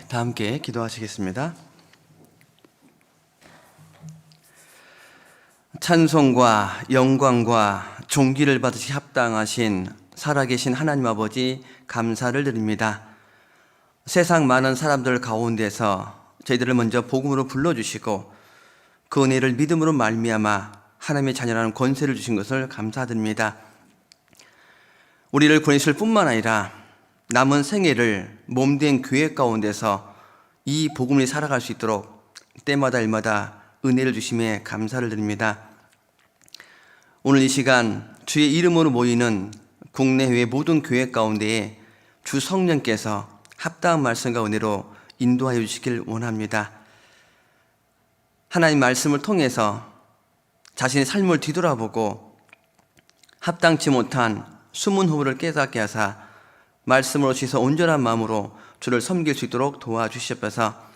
다 함께 기도하시겠습니다. 찬송과 영광과 존귀를 받으시 합당하신 살아계신 하나님 아버지 감사를 드립니다. 세상 많은 사람들 가운데서 저희들을 먼저 복음으로 불러주시고 그 은혜를 믿음으로 말미암아 하나님의 자녀라는 권세를 주신 것을 감사드립니다. 우리를 구원하실 뿐만 아니라 남은 생애를 몸된 교회 가운데서 이 복음을 살아갈 수 있도록 때마다 일마다 은혜를 주심에 감사를 드립니다. 오늘 이 시간 주의 이름으로 모이는 국내외 모든 교회 가운데에 주 성령께서 합당한 말씀과 은혜로 인도하여 주시길 원합니다. 하나님 말씀을 통해서 자신의 삶을 뒤돌아보고 합당치 못한 숨은 후보를 깨닫게 하사 말씀으로 주셔서 온전한 마음으로 주를 섬길 수 있도록 도와주시옵소서.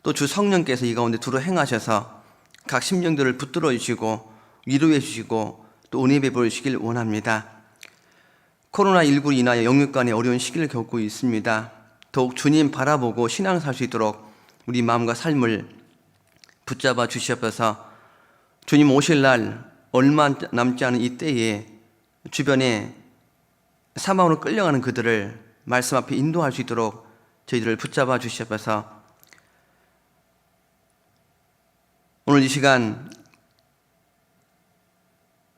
또 주 성령께서 이 가운데 두루 행하셔서 각 심령들을 붙들어 주시고 위로해 주시고 또 은혜 베풀어 주시길 원합니다. 코로나19로 인하여 영육 간의 어려운 시기를 겪고 있습니다. 더욱 주님 바라보고 신앙 살 수 있도록 우리 마음과 삶을 붙잡아 주시옵소서. 주님 오실 날 얼마 남지 않은 이 때에 주변에 사망으로 끌려가는 그들을 말씀 앞에 인도할 수 있도록 저희들을 붙잡아 주시옵소서. 오늘 이 시간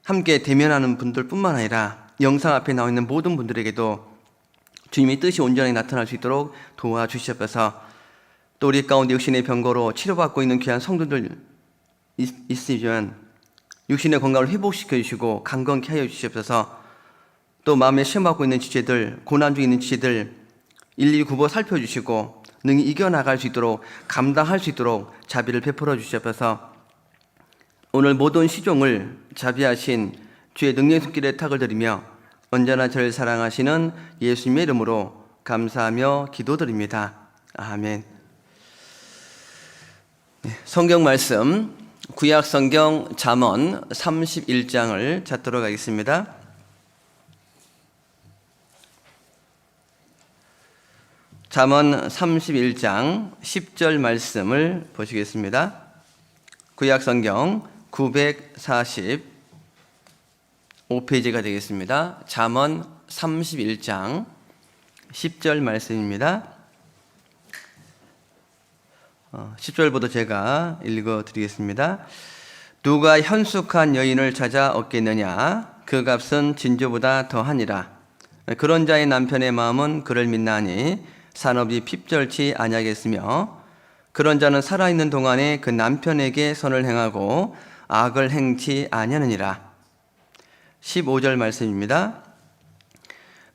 함께 대면하는 분들 뿐만 아니라 영상 앞에 나와 있는 모든 분들에게도 주님의 뜻이 온전히 나타날 수 있도록 도와주시옵소서. 또 우리 가운데 육신의 병거로 치료받고 있는 귀한 성도들 있으면 육신의 건강을 회복시켜 주시고 강건케 하여 주시옵소서. 또 마음에 시험받고 있는 지체들, 고난 중에 있는 지체들 일일이 굽어 살펴주시고 능히 이겨나갈 수 있도록 감당할 수 있도록 자비를 베풀어 주시옵소서. 오늘 모든 시종을 자비하신 주의 능력의 손길에 탁을 드리며 언제나 저를 사랑하시는 예수님의 이름으로 감사하며 기도드립니다. 아멘. 성경 말씀 구약 성경 잠언 31장을 찾도록 하겠습니다. 잠언 31장 10절 말씀을 보시겠습니다. 구약 성경 945페이지가 되겠습니다. 잠언 31장 10절 말씀입니다. 10절부터 제가 읽어드리겠습니다. 누가 현숙한 여인을 찾아 얻겠느냐? 그 값은 진주보다 더하니라. 그런 자의 남편의 마음은 그를 믿나니 산업이 핍절치 아니하겠으며 그런 자는 살아있는 동안에 그 남편에게 선을 행하고 악을 행치 아니하느니라. 15절 말씀입니다.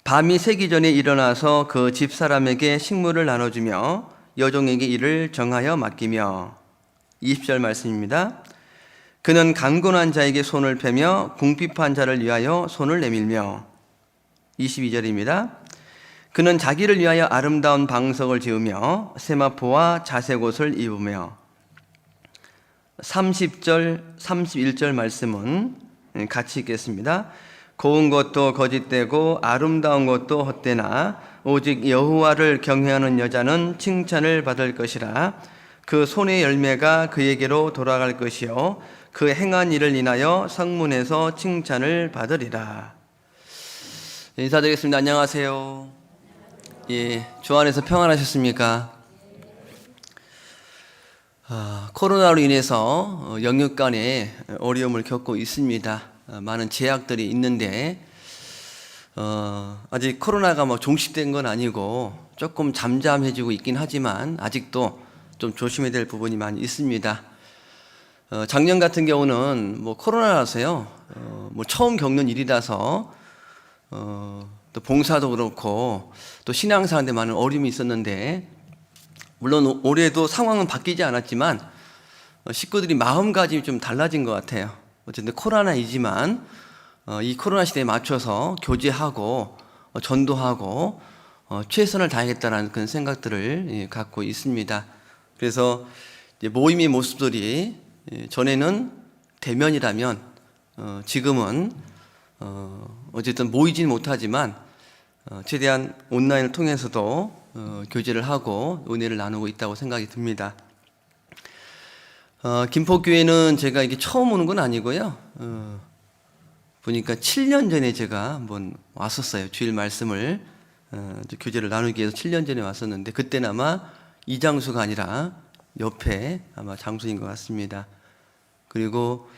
밤이 새기 전에 일어나서 그 집사람에게 식물을 나눠주며 여종에게 일을 정하여 맡기며. 20절 말씀입니다. 그는 강건한 자에게 손을 펴며 궁핍한 자를 위하여 손을 내밀며. 22절입니다. 그는 자기를 위하여 아름다운 방석을 지으며 세마포와 자색옷을 입으며. 30절, 31절 말씀은 같이 읽겠습니다. 고운 것도 거짓되고 아름다운 것도 헛되나 오직 여호와를 경외하는 여자는 칭찬을 받을 것이라. 그 손의 열매가 그에게로 돌아갈 것이요 그 행한 일을 인하여 성문에서 칭찬을 받으리라. 인사드리겠습니다. 안녕하세요. 주 안에서 평안하셨습니까? 코로나로 인해서 영육 간에 어려움을 겪고 있습니다. 많은 제약들이 있는데 아직 코로나가 종식된 건 아니고 조금 잠잠해지고 있긴 하지만 아직도 좀 조심해야 될 부분이 많이 있습니다. 작년 같은 경우는 코로나라서요, 처음 겪는 일이라서 또 봉사도 그렇고 또 신앙생활에 많은 어려움이 있었는데, 물론 올해도 상황은 바뀌지 않았지만 식구들이 마음가짐이 좀 달라진 것 같아요. 어쨌든 코로나이지만 이 코로나 시대에 맞춰서 교제하고 전도하고 최선을 다하겠다는 그런 생각들을 갖고 있습니다. 그래서 모임의 모습들이 전에는 대면이라면 지금은 어쨌든 모이진 못하지만 최대한 온라인을 통해서도 교제를 하고 은혜를 나누고 있다고 생각이 듭니다. 김포교회는 제가 이게 처음 오는 건 아니고요. 보니까 7년 전에 제가 한번 왔었어요. 주일 말씀을 교제를 나누기 위해서 7년 전에 왔었는데, 그때는 아마 이 장소가 아니라 옆에 아마 장소인 것 같습니다. 그리고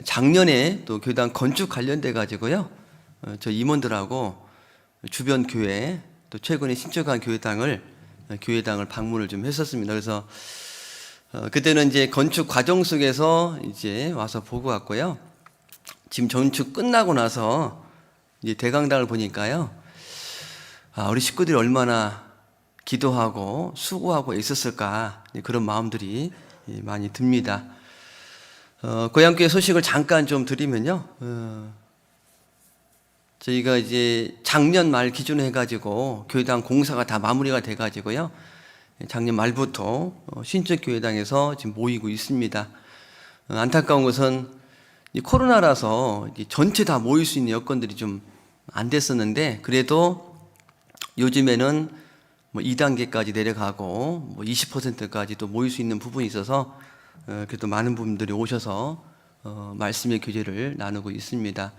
작년에 또 교당 건축 관련돼 가지고요, 저 임원들하고 주변 교회, 또 최근에 신축한 교회당을 방문을 좀 했었습니다. 그래서 그때는 이제 건축 과정 속에서 이제 와서 보고 왔고요. 지금 건축 끝나고 나서 이제 대강당을 보니까요, 우리 식구들이 얼마나 기도하고 수고하고 있었을까, 그런 마음들이 많이 듭니다. 고향교회 소식을 잠깐 좀 드리면요, 저희가 이제 작년 말 기준으로 해가지고 교회당 공사가 다 마무리가 돼가지고요, 작년 말부터 신축교회당에서 지금 모이고 있습니다. 안타까운 것은 코로나라서 전체 다 모일 수 있는 여건들이 좀 안 됐었는데, 그래도 요즘에는 2단계까지 내려가고 20%까지 또 모일 수 있는 부분이 있어서 그래도 많은 분들이 오셔서 말씀의 교제를 나누고 있습니다.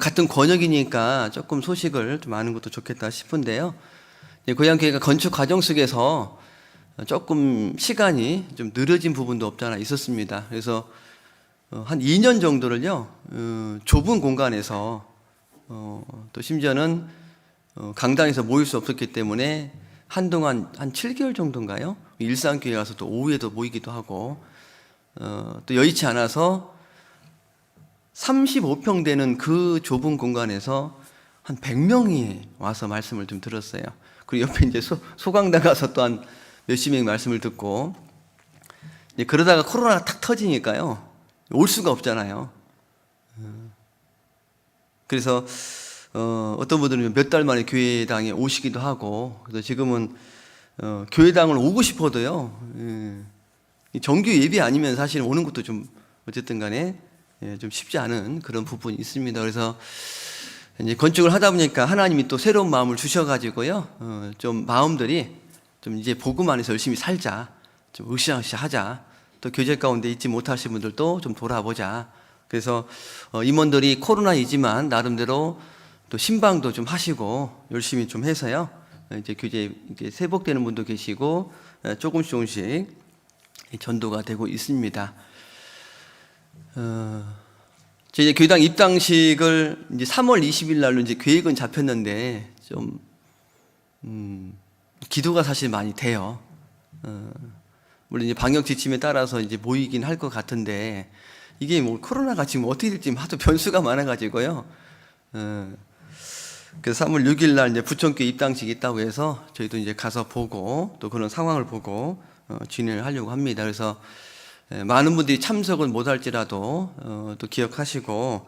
같은 권역이니까 조금 소식을 좀 아는 것도 좋겠다 싶은데요. 고향교회가 건축 과정 속에서 조금 시간이 좀 느려진 부분도 없지 않아 있었습니다. 그래서 한 2년 정도를요, 좁은 공간에서 또 심지어는 강당에서 모일 수 없었기 때문에 한동안 한 7개월 정도인가요? 일산교회 가서 또 오후에도 모이기도 하고, 또 여의치 않아서 35평 되는 그 좁은 공간에서 한 100명이 와서 말씀을 좀 들었어요. 그리고 옆에 이제 소강당 가서 또 한 몇십 명이 말씀을 듣고, 그러다가 코로나가 탁 터지니까요, 올 수가 없잖아요. 그래서 어떤 분들은 몇 달 만에 교회당에 오시기도 하고, 그래서 지금은 교회당을 오고 싶어도요, 정규 예배 아니면 사실 오는 것도 좀 어쨌든 간에 좀 쉽지 않은 그런 부분이 있습니다. 그래서 이제 건축을 하다 보니까 하나님이 또 새로운 마음을 주셔가지고요, 좀 마음들이 좀 이제 복음 안에서 열심히 살자, 좀 으쌰으쌰 하자, 또 교제 가운데 있지 못하신 분들도 좀 돌아보자. 그래서 임원들이 코로나이지만 나름대로 또 신방도 좀 하시고 열심히 좀 해서요, 이제 교제 이제 세복되는 분도 계시고 조금씩 전도가 되고 있습니다. 저희 교회당 입당식을 이제 3월 20일 날로 이제 계획은 잡혔는데 좀 기도가 사실 많이 돼요. 물론 이제 방역 지침에 따라서 이제 모이긴 할 것 같은데, 이게 뭐 코로나가 지금 어떻게 될지 하도 변수가 많아가지고요. 그래서 3월 6일 날 이제 부천교회 입당식이 있다고 해서 저희도 이제 가서 보고 또 그런 상황을 보고 진행을 하려고 합니다. 그래서 많은 분들이 참석은 못할지라도 또 기억하시고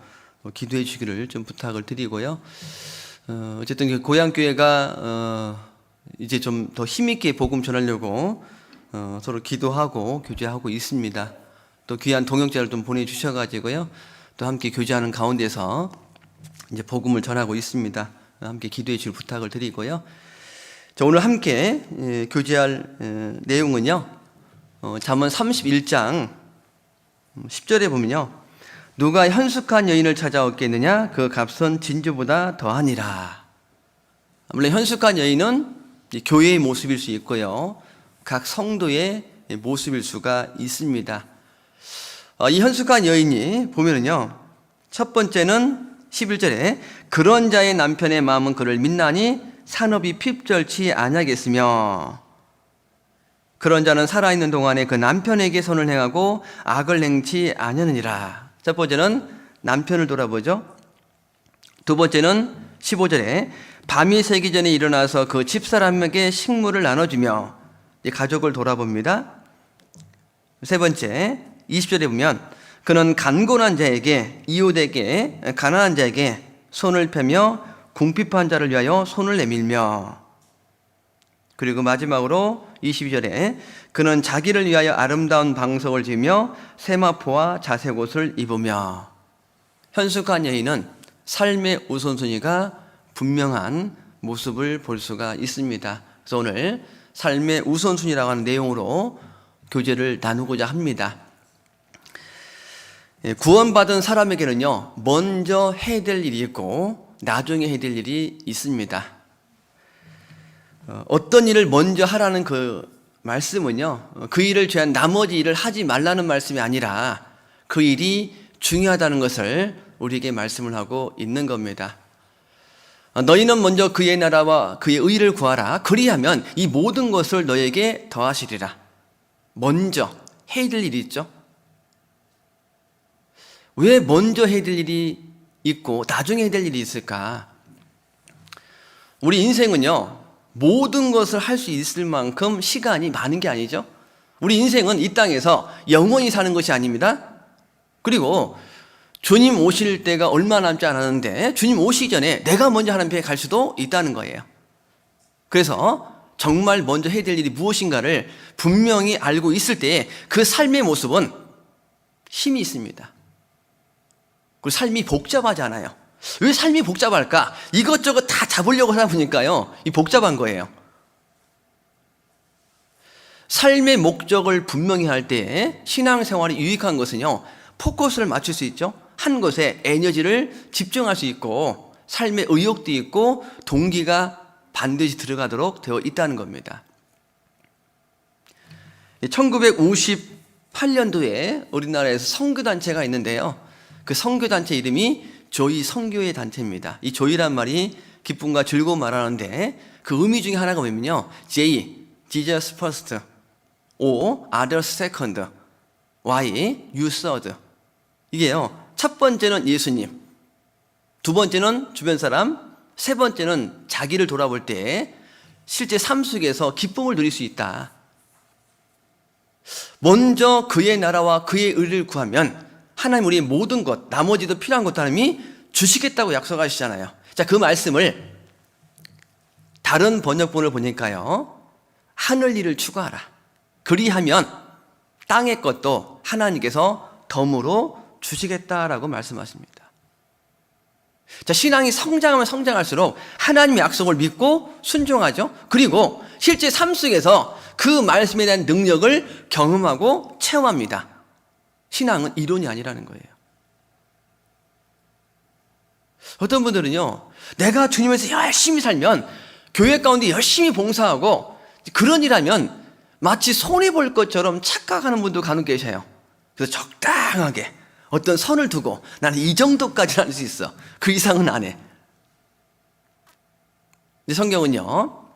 기도해 주기를 좀 부탁을 드리고요. 어쨌든 고향교회가 이제 좀 더 힘있게 복음 전하려고 서로 기도하고 교제하고 있습니다. 또 귀한 동역자를 좀 보내주셔가지고요, 또 함께 교제하는 가운데서 이제 복음을 전하고 있습니다. 함께 기도해 주실 부탁을 드리고요. 자, 오늘 함께 교제할 내용은요, 잠언 31장 10절에 보면요, 누가 현숙한 여인을 찾아왔겠느냐, 그 값은 진주보다 더하니라. 물론 현숙한 여인은 교회의 모습일 수 있고요, 각 성도의 모습일 수가 있습니다. 이 현숙한 여인이 보면은요, 첫 번째는 11절에 그런 자의 남편의 마음은 그를 믿나니 산업이 핍절치 아니하겠으며, 그런 자는 살아있는 동안에 그 남편에게 선을 행하고 악을 행치 아니하느니라. 첫 번째는 남편을 돌아보죠. 두 번째는 15절에 밤이 새기 전에 일어나서 그 집사람에게 식물을 나눠주며 가족을 돌아봅니다. 세 번째 20절에 보면 그는 간곤한 자에게, 이웃에게, 가난한 자에게 손을 펴며 궁핍한 자를 위하여 손을 내밀며, 그리고 마지막으로 22절에 그는 자기를 위하여 아름다운 방석을 지으며 세마포와 자색옷을 입으며. 현숙한 여인은 삶의 우선순위가 분명한 모습을 볼 수가 있습니다. 그래서 오늘 삶의 우선순위라고 하는 내용으로 교제를 나누고자 합니다. 구원받은 사람에게는요, 먼저 해야 될 일이 있고 나중에 해야 될 일이 있습니다. 어떤 일을 먼저 하라는 그 말씀은요, 그 일을 제한 나머지 일을 하지 말라는 말씀이 아니라 그 일이 중요하다는 것을 우리에게 말씀을 하고 있는 겁니다. 너희는 먼저 그의 나라와 그의 의를 구하라. 그리하면 이 모든 것을 너에게 더하시리라. 먼저 해야 될 일이 있죠. 왜 먼저 해야 될 일이 있고 나중에 해야 될 일이 있을까? 우리 인생은요, 모든 것을 할 수 있을 만큼 시간이 많은 게 아니죠. 우리 인생은 이 땅에서 영원히 사는 것이 아닙니다. 그리고 주님 오실 때가 얼마 남지 않았는데 주님 오시기 전에 내가 먼저 하나님께 갈 수도 있다는 거예요. 그래서 정말 먼저 해야 될 일이 무엇인가를 분명히 알고 있을 때 그 삶의 모습은 힘이 있습니다. 그리고 삶이 복잡하지 않아요. 왜 삶이 복잡할까? 이것저것 다 잡으려고 하다 보니까요, 이 복잡한 거예요. 삶의 목적을 분명히 할 때 신앙생활이 유익한 것은요, 포커스를 맞출 수 있죠. 한 것에 에너지를 집중할 수 있고 삶의 의욕도 있고 동기가 반드시 들어가도록 되어 있다는 겁니다. 1958년도에 우리나라에서 선교단체가 있는데요, 그 선교단체 이름이 조이 선교회 단체입니다. 이 조이란 말이 기쁨과 즐거움 말하는데 그 의미 중에 하나가 뭐냐면요, J, Jesus first, O, others second, Y, you third. 이게요, 첫 번째는 예수님, 두 번째는 주변 사람, 세 번째는 자기를 돌아볼 때 실제 삶 속에서 기쁨을 누릴 수 있다. 먼저 그의 나라와 그의 의를 구하면 하나님 우리의 모든 것, 나머지도 필요한 것도 하나님이 주시겠다고 약속하시잖아요. 자, 그 말씀을 다른 번역본을 보니까요, 하늘 일을 추구하라. 그리하면 땅의 것도 하나님께서 덤으로 주시겠다라고 말씀하십니다. 자, 신앙이 성장하면 성장할수록 하나님의 약속을 믿고 순종하죠. 그리고 실제 삶 속에서 그 말씀에 대한 능력을 경험하고 체험합니다. 신앙은 이론이 아니라는 거예요. 어떤 분들은요, 내가 주님에서 열심히 살면, 교회 가운데 열심히 봉사하고 그런 일하면 마치 손해볼 것처럼 착각하는 분도 간혹 계셔요. 그래서 적당하게 어떤 선을 두고 나는 이 정도까지는 할 수 있어, 그 이상은 안 해. 근데 성경은요,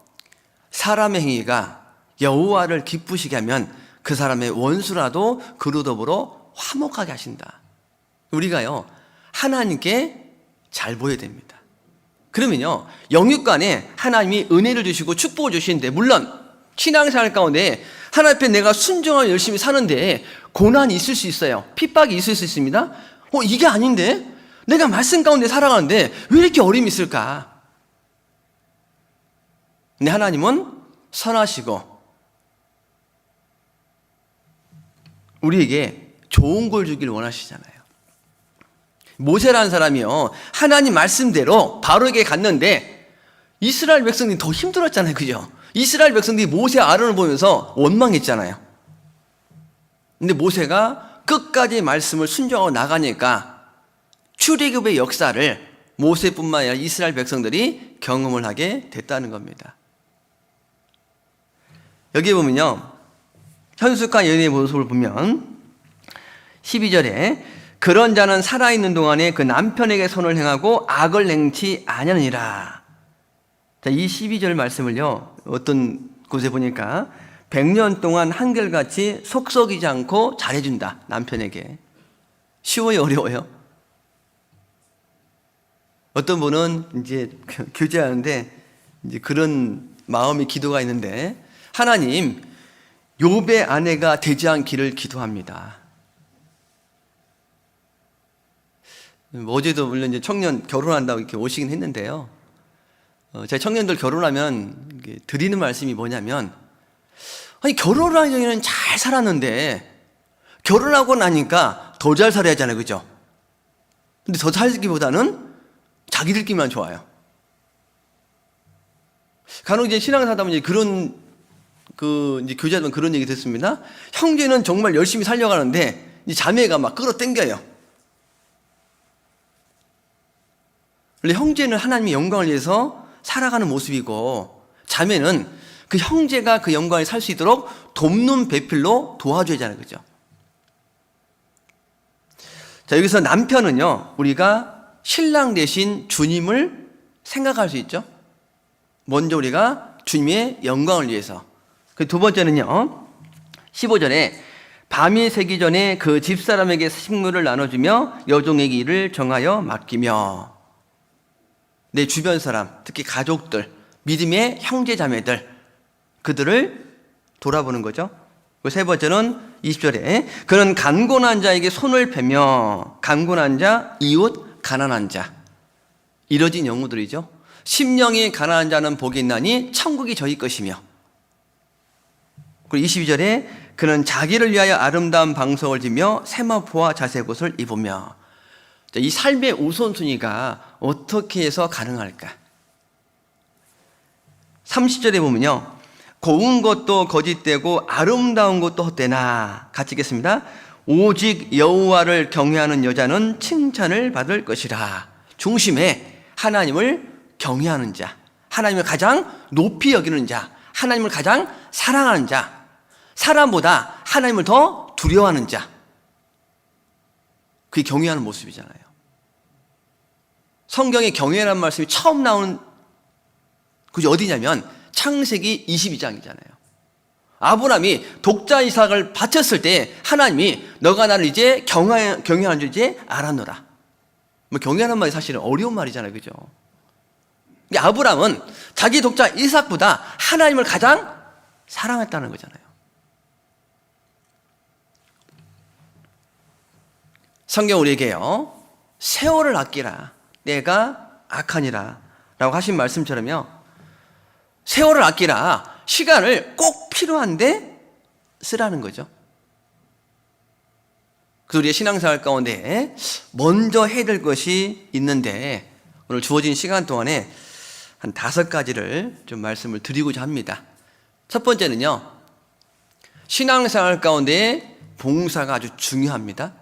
사람의 행위가 여호와를 기쁘시게 하면 그 사람의 원수라도 그로 더불어 화목하게 하신다. 우리가요, 하나님께 잘 보여야 됩니다. 그러면요, 영육간에 하나님이 은혜를 주시고 축복을 주시는데, 물론 신앙생활 가운데 하나님 앞에 내가 순종하며 열심히 사는데 고난이 있을 수 있어요. 핍박이 있을 수 있습니다. 이게 아닌데? 내가 말씀 가운데 살아가는데 왜 이렇게 어려움이 있을까? 근데 하나님은 선하시고 우리에게 좋은 걸 주길 원하시잖아요. 모세라는 사람이요, 하나님 말씀대로 바로에게 갔는데 이스라엘 백성들이 더 힘들었잖아요. 그죠? 이스라엘 백성들이 모세 아론을 보면서 원망했잖아요. 근데 모세가 끝까지 말씀을 순종하고 나가니까 출애굽의 역사를 모세뿐만 아니라 이스라엘 백성들이 경험을 하게 됐다는 겁니다. 여기 보면요, 현숙한 여인의 모습을 보면 12절에 그런 자는 살아있는 동안에 그 남편에게 선을 행하고 악을 행치 아니하느니라. 자, 이 12절 말씀을요, 어떤 곳에 보니까 100년 동안 한결같이 속썩이지 않고 잘해준다, 남편에게. 쉬워요, 어려워요? 어떤 분은 이제 교제하는데 이제 그런 마음의 기도가 있는데, 하나님, 욥의 아내가 되지 않기를 기도합니다. 어제도 물론 이제 청년 결혼한다고 이렇게 오시긴 했는데요, 제 청년들 결혼하면 드리는 말씀이 뭐냐면, 아니, 결혼을 하기 전에는 잘 살았는데 결혼하고 나니까 더 잘 살아야 하잖아요. 그죠? 근데 더 살기보다는 자기들끼리만 좋아요. 간혹 이제 신앙사다 보면 이제 교제하면 그런 얘기 듣습니다. 형제는 정말 열심히 살려가는데 이 자매가 막 끌어당겨요. 원래 형제는 하나님의 영광을 위해서 살아가는 모습이고, 자매는 그 형제가 그 영광을 살 수 있도록 돕는 배필로 도와줘야 하잖아요. 그죠? 자, 여기서 남편은요, 우리가 신랑 대신 주님을 생각할 수 있죠. 먼저 우리가 주님의 영광을 위해서. 그 두 번째는요, 15절에 밤이 새기 전에 그 집사람에게 식물을 나눠주며 여종에게 일을 정하여 맡기며, 내 주변 사람, 특히 가족들, 믿음의 형제 자매들, 그들을 돌아보는 거죠. 그 세 번째는 20절에 그는 간곤한 자에게 손을 베며, 간곤한 자, 이웃, 가난한 자, 이뤄진 영웅들이죠. 심령이 가난한 자는 복이 있나니 천국이 저희 것이며, 그리고 22절에 그는 자기를 위하여 아름다운 방석을 지며 세마포와 자색옷을 입으며. 이 삶의 우선순위가 어떻게 해서 가능할까? 30절에 보면요, 고운 것도 거짓되고 아름다운 것도 헛되나. 같이 읽겠습니다. 오직 여호와를 경외하는 여자는 칭찬을 받을 것이라. 중심에 하나님을 경외하는 자, 하나님을 가장 높이 여기는 자, 하나님을 가장 사랑하는 자, 사람보다 하나님을 더 두려워하는 자, 그게 경외하는 모습이잖아요. 성경에 경외라는 말씀이 처음 나오는 그게 어디냐면 창세기 22장이잖아요. 아브라함이 독자 이삭을 바쳤을 때 하나님이 너가 나를 이제 경외하는 줄 이제 알았노라. 뭐 경외하는 말이 사실은 어려운 말이잖아요. 그죠? 아브라함은 자기 독자 이삭보다 하나님을 가장 사랑했다는 거잖아요. 성경 우리에게요, 세월을 아끼라, 내가 악하니라 라고 하신 말씀처럼요, 세월을 아끼라, 시간을 꼭 필요한데 쓰라는 거죠. 그래서 우리의 신앙생활 가운데 먼저 해야 될 것이 있는데, 오늘 주어진 시간 동안에 한 5가지를 좀 말씀을 드리고자 합니다. 첫 번째는요, 신앙생활 가운데 봉사가 아주 중요합니다.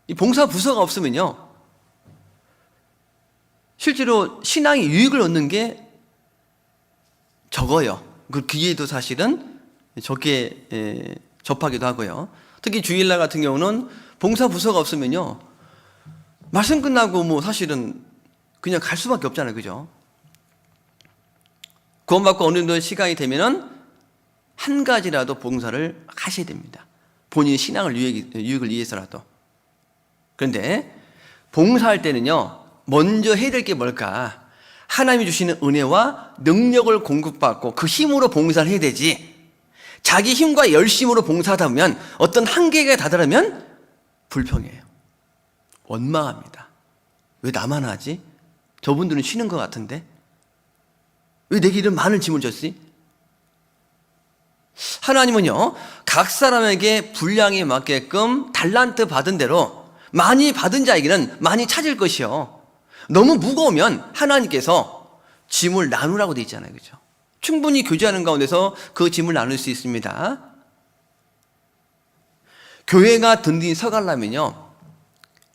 이 봉사 부서가 없으면요, 실제로 신앙이 유익을 얻는 게 적어요. 그 기회도 사실은 적게 접하기도 하고요. 특히 주일날 같은 경우는 봉사 부서가 없으면요, 말씀 끝나고 뭐 사실은 그냥 갈 수밖에 없잖아요. 그죠? 구원받고 어느 정도 시간이 되면은 한 가지라도 봉사를 하셔야 됩니다. 본인의 신앙을 유익을 위해서라도. 그런데 봉사할 때는요, 먼저 해야 될 게 뭘까? 하나님이 주시는 은혜와 능력을 공급받고 그 힘으로 봉사를 해야 되지, 자기 힘과 열심으로 봉사하다 보면 어떤 한계가 다다르면 불평해요. 원망합니다. 왜 나만 하지? 저분들은 쉬는 것 같은데? 왜 내게 이런 많은 짐을 줬지? 하나님은요, 각 사람에게 분량에 맞게끔 달란트 받은 대로 많이 받은 자에게는 많이 찾을 것이요, 너무 무거우면 하나님께서 짐을 나누라고 돼 있잖아요. 그죠? 충분히 교제하는 가운데서 그 짐을 나눌 수 있습니다. 교회가 든든히 서가려면요,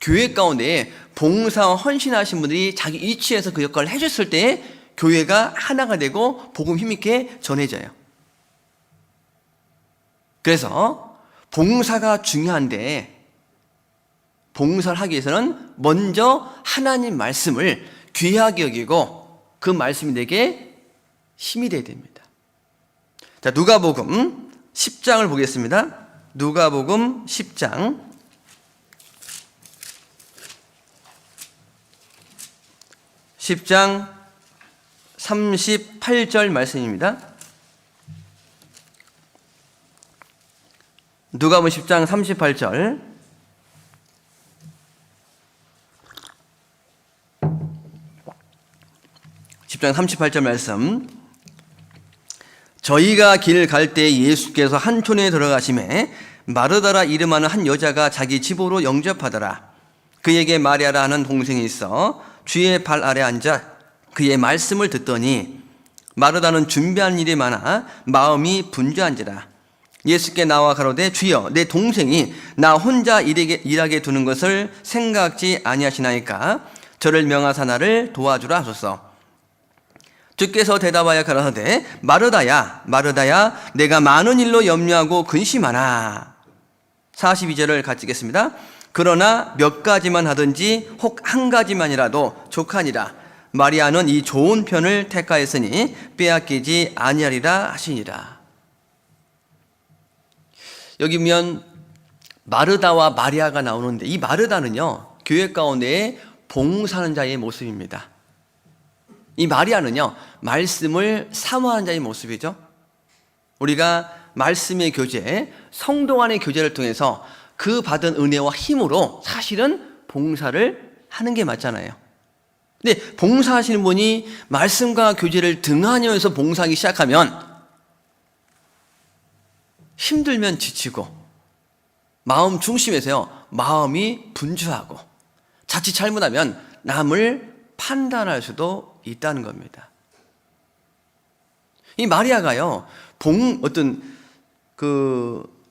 교회 가운데 봉사와 헌신하신 분들이 자기 위치에서 그 역할을 해줬을 때 교회가 하나가 되고 복음 힘있게 전해져요. 그래서 봉사가 중요한데, 봉사를 하기 위해서는 먼저 하나님 말씀을 귀하게 여기고 그 말씀이 내게 힘이 되어야 됩니다. 자, 누가복음 10장을 보겠습니다. 누가복음 10장 10장 38절 말씀입니다. 누가복음 10장 38절. 장 38절 말씀. 저희가 길 갈 때 예수께서 한 촌에 들어가심에 마르다라 이름하는 한 여자가 자기 집으로 영접하더라. 그에게 마리아라 하는 동생이 있어 주의 발 아래 앉아 그의 말씀을 듣더니 마르다는 준비한 일이 많아 마음이 분주한지라. 예수께 나와 가로되 주여 내 동생이 나 혼자 일하게 두는 것을 생각지 아니하시나이까 저를 명하사 나를 도와주라 하소서. 주께서 대답하여 가라사대 마르다야 마르다야 내가 많은 일로 염려하고 근심하나. 42절을 같이 읽겠습니다. 그러나 몇 가지만 하든지 혹 한 가지만이라도 족하니라. 마리아는 이 좋은 편을 택하였으니 빼앗기지 아니하리라 하시니라. 여기 보면 마르다와 마리아가 나오는데 이 마르다는요 교회 가운데에 봉사하는 자의 모습입니다. 이 마리아는요 말씀을 사모하는 자의 모습이죠. 우리가 말씀의 교제, 성도 간의 교제를 통해서 그 받은 은혜와 힘으로 사실은 봉사를 하는 게 맞잖아요. 근데 봉사하시는 분이 말씀과 교제를 등한히면서 봉사하기 시작하면 힘들면 지치고 마음 중심에서요 마음이 분주하고 자칫 잘못하면 남을 판단할 수도 있다는 겁니다. 이 마리아가요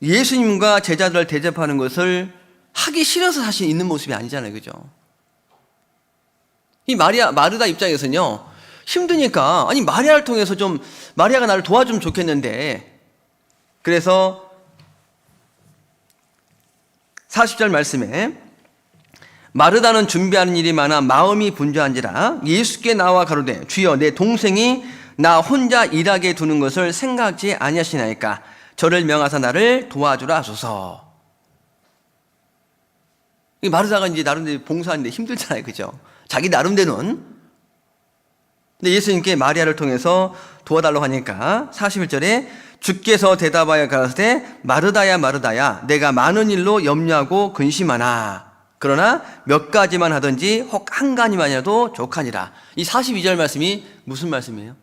예수님과 제자들을 대접하는 것을 하기 싫어서 사실 있는 모습이 아니잖아요, 그죠? 이 마르다 입장에서는요 힘드니까 아니 마리아를 통해서 좀 마리아가 나를 도와주면 좋겠는데, 그래서 40절 말씀에 마르다는 준비하는 일이 많아 마음이 분주한지라. 예수께 나와 가로되 주여 내 동생이 나 혼자 일하게 두는 것을 생각지 아니하시나이까 저를 명하사 나를 도와주라 하소서. 이 마르다가 이제 나름대로 봉사하는데 힘들잖아요, 그죠? 자기 나름대로는. 근데 예수님께 마리아를 통해서 도와달라고 하니까 41절에 주께서 대답하여 가라사대 마르다야 마르다야 내가 많은 일로 염려하고 근심하나 그러나 몇 가지만 하든지 혹 한 가지만이라도 족하니라. 이 42절 말씀이 무슨 말씀이에요?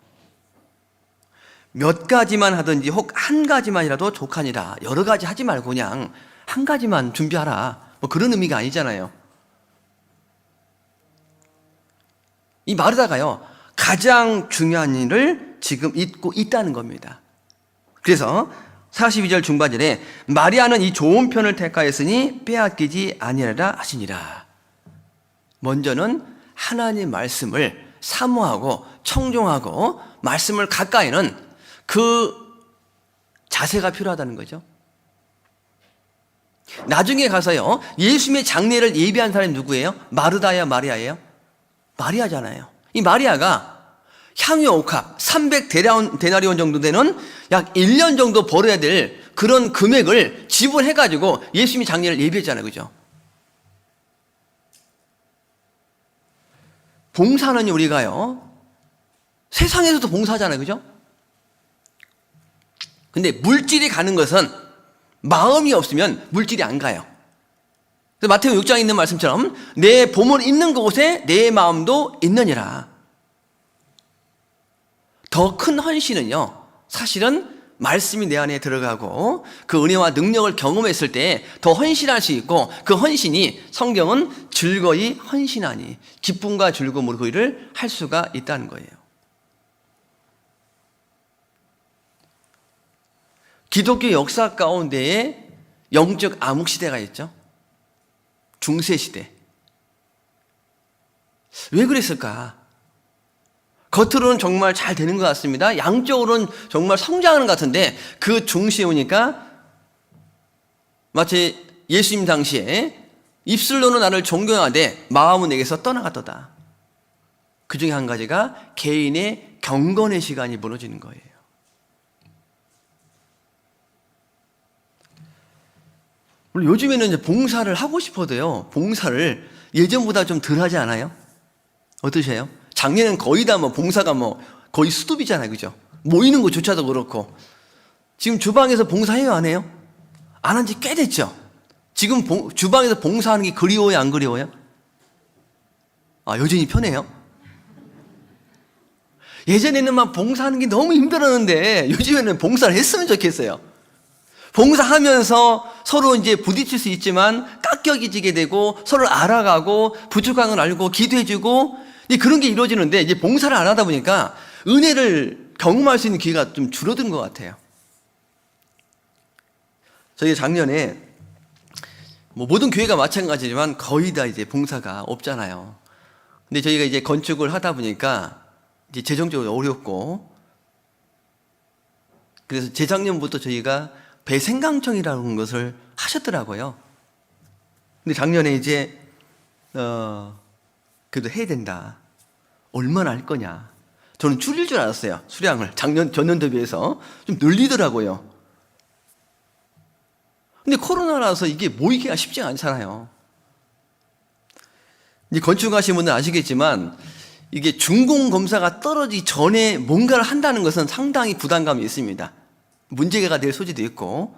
몇 가지만 하든지 혹 한 가지만이라도 족하니라. 여러 가지 하지 말고 그냥 한 가지만 준비하라, 뭐 그런 의미가 아니잖아요. 이 마르다가요 가장 중요한 일을 지금 잊고 있다는 겁니다. 그래서 42절 중반절에 마리아는 이 좋은 편을 택하였으니 빼앗기지 아니하리라 하시니라. 먼저는 하나님 말씀을 사모하고 청종하고 말씀을 가까이는 그 자세가 필요하다는 거죠. 나중에 가서요 예수님의 장례를 예비한 사람이 누구예요? 마르다야 마리아예요? 마리아잖아요. 이 마리아가 향유 옥합 300데나리온 정도 되는 약 1년 정도 벌어야 될 그런 금액을 지불해가지고 예수님이 장례를 예비했잖아요, 그죠? 봉사는 우리가요 세상에서도 봉사하잖아요, 그죠? 근데 물질이 가는 것은 마음이 없으면 물질이 안 가요. 그래서 마태복음 6장에 있는 말씀처럼 내 보물 있는 곳에 내 마음도 있느니라. 더 큰 헌신은요 사실은 말씀이 내 안에 들어가고 그 은혜와 능력을 경험했을 때 더 헌신할 수 있고, 그 헌신이 성경은 즐거이 헌신하니 기쁨과 즐거움으로 그 일을 할 수가 있다는 거예요. 기독교 역사 가운데에 영적 암흑 시대가 있죠. 중세 시대. 왜 그랬을까? 겉으로는 정말 잘 되는 것 같습니다. 양적으로는 정말 성장하는 것 같은데 그 중시에 오니까 마치 예수님 당시에 입술로는 나를 존경하되 마음은 내게서 떠나갔도다. 그 중에 한 가지가 개인의 경건의 시간이 무너지는 거예요. 물론 요즘에는 이제 봉사를 하고 싶어도요 봉사를 예전보다 좀 덜 하지 않아요? 어떠세요? 작년엔 거의 다 봉사가 거의 수두비잖아요, 그죠? 모이는 것조차도 그렇고. 지금 주방에서 봉사해요, 안 해요? 안 한 지 꽤 됐죠? 지금 주방에서 봉사하는 게 그리워요, 안 그리워요? 여전히 편해요? 예전에는 봉사하는 게 너무 힘들었는데 요즘에는 봉사를 했으면 좋겠어요. 봉사하면서 서로 이제 부딪힐 수 있지만 깎여지게 되고 서로를 알아가고 부족한 걸 알고 기도해주고 그런 게 이루어지는데 이제 봉사를 안 하다 보니까 은혜를 경험할 수 있는 기회가 좀 줄어든 것 같아요. 저희 작년에 뭐 모든 교회가 마찬가지지만 거의 다 이제 봉사가 없잖아요. 근데 저희가 이제 건축을 하다 보니까 이제 재정적으로 어렵고, 그래서 재작년부터 저희가 배생강청이라는 것을 하셨더라고요. 근데 작년에 이제 그래도 해야 된다. 얼마나 할 거냐. 저는 줄일 줄 알았어요. 수량을 전년도에 비해서 좀 늘리더라고요. 근데 코로나라서 이게 모이기가 쉽지 않잖아요. 이제 건축하신 분은 아시겠지만 이게 준공검사가 떨어지기 전에 뭔가를 한다는 것은 상당히 부담감이 있습니다. 문제가 될 소지도 있고.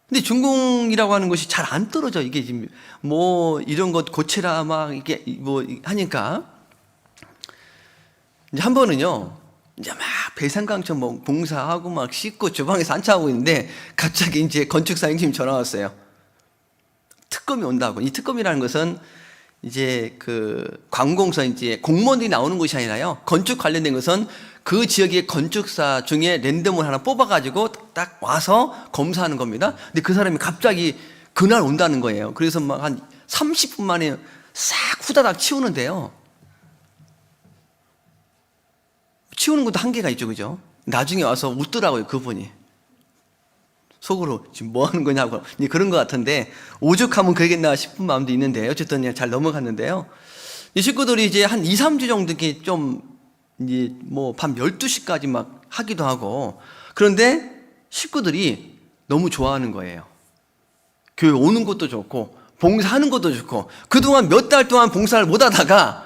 근데 준공이라고 하는 것이 잘 안 떨어져. 이게 지금 뭐 이런 것 고치라 막 이게 뭐 하니까. 이제 한 번은요, 이제 막 배산강천 뭐 봉사하고 막 씻고 주방에서 한차하고 있는데 갑자기 이제 건축사 형님이 전화 왔어요. 특검이 온다고. 이 특검이라는 것은 이제 그 관공서 이제 공무원들이 나오는 것이 아니라요. 건축 관련된 것은 그 지역의 건축사 중에 랜덤을 하나 뽑아가지고 딱 와서 검사하는 겁니다. 근데 그 사람이 갑자기 그날 온다는 거예요. 그래서 막 한 30분 만에 싹 후다닥 치우는데요. 치우는 것도 한계가 있죠, 그죠? 나중에 와서 웃더라고요, 그분이. 속으로 지금 뭐 하는 거냐고 그런 것 같은데, 오죽하면 그러겠나 싶은 마음도 있는데 어쨌든 잘 넘어갔는데요. 이 식구들이 이제 한 2, 3주 정도 이렇게 좀 이제 뭐 밤 12시까지 막 하기도 하고, 그런데 식구들이 너무 좋아하는 거예요. 교회 오는 것도 좋고 봉사하는 것도 좋고. 그동안 몇 달 동안 봉사를 못 하다가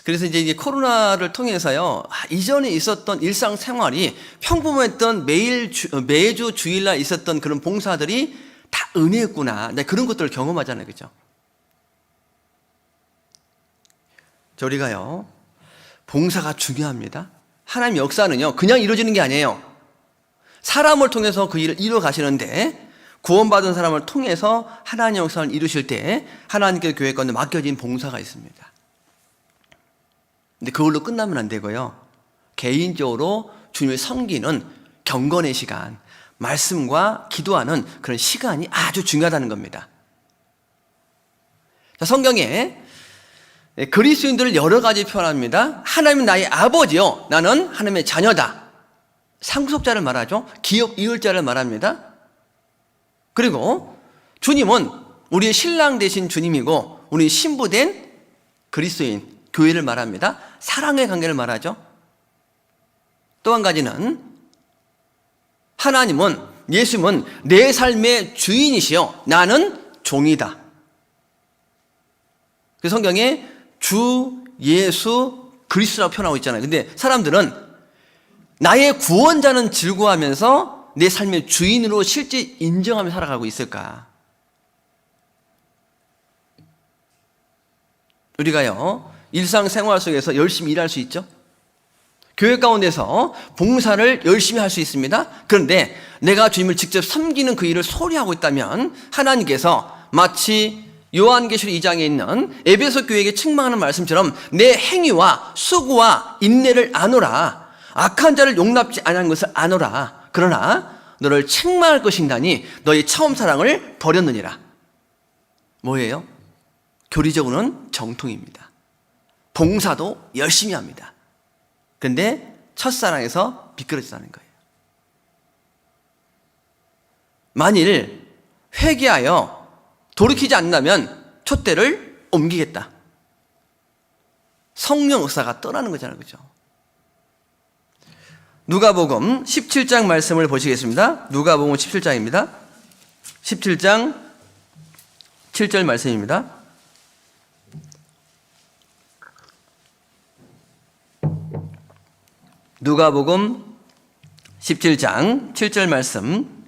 그래서 이제 코로나를 통해서요, 이전에 있었던 일상생활이 평범했던 매주 주일날 있었던 그런 봉사들이 다 은혜였구나. 그런 것들을 경험하잖아요, 그죠? 우리가요, 봉사가 중요합니다. 하나님의 역사는요, 그냥 이루어지는 게 아니에요. 사람을 통해서 그 일을 이루어 가시는데, 구원받은 사람을 통해서 하나님의 역사를 이루실 때 하나님께 교회 가운데 맡겨진 봉사가 있습니다. 근데 그걸로 끝나면 안 되고요. 개인적으로 주님을 섬기는 경건의 시간, 말씀과 기도하는 그런 시간이 아주 중요하다는 겁니다. 자, 성경에 그리스도인들을 여러 가지 표현합니다. 하나님은 나의 아버지요, 나는 하나님의 자녀다. 상속자를 말하죠. 기업 이을자를 말합니다. 그리고 주님은 우리의 신랑 되신 주님이고 우리 신부된 그리스도인, 교회를 말합니다. 사랑의 관계를 말하죠. 또 한 가지는 하나님은, 예수님은 내 삶의 주인이시요, 나는 종이다. 그 성경에 주 예수 그리스도라고 표현하고 있잖아요. 근데 사람들은 나의 구원자는 즐거워하면서 내 삶의 주인으로 실제 인정하며 살아가고 있을까? 우리가요, 일상생활 속에서 열심히 일할 수 있죠. 교회 가운데서 봉사를 열심히 할 수 있습니다. 그런데 내가 주님을 직접 섬기는 그 일을 소홀히 하고 있다면 하나님께서 마치 요한계시록 2장에 있는 에베소 교회에게 책망하는 말씀처럼 내 행위와 수고와 인내를 아노라, 악한 자를 용납지 않은 것을 아노라, 그러나 너를 책망할 것이다니 너의 처음 사랑을 버렸느니라. 뭐예요? 교리적으로는 정통입니다. 봉사도 열심히 합니다. 그런데 첫사랑에서 비끄러지다는 거예요. 만일 회개하여 돌이키지 않는다면 촛대를 옮기겠다. 성령 역사가 떠나는 거잖아요, 그죠? 누가복음 17장 말씀을 보시겠습니다. 누가복음 17장입니다. 17장 7절 말씀입니다. 누가복음 17장 7절 말씀.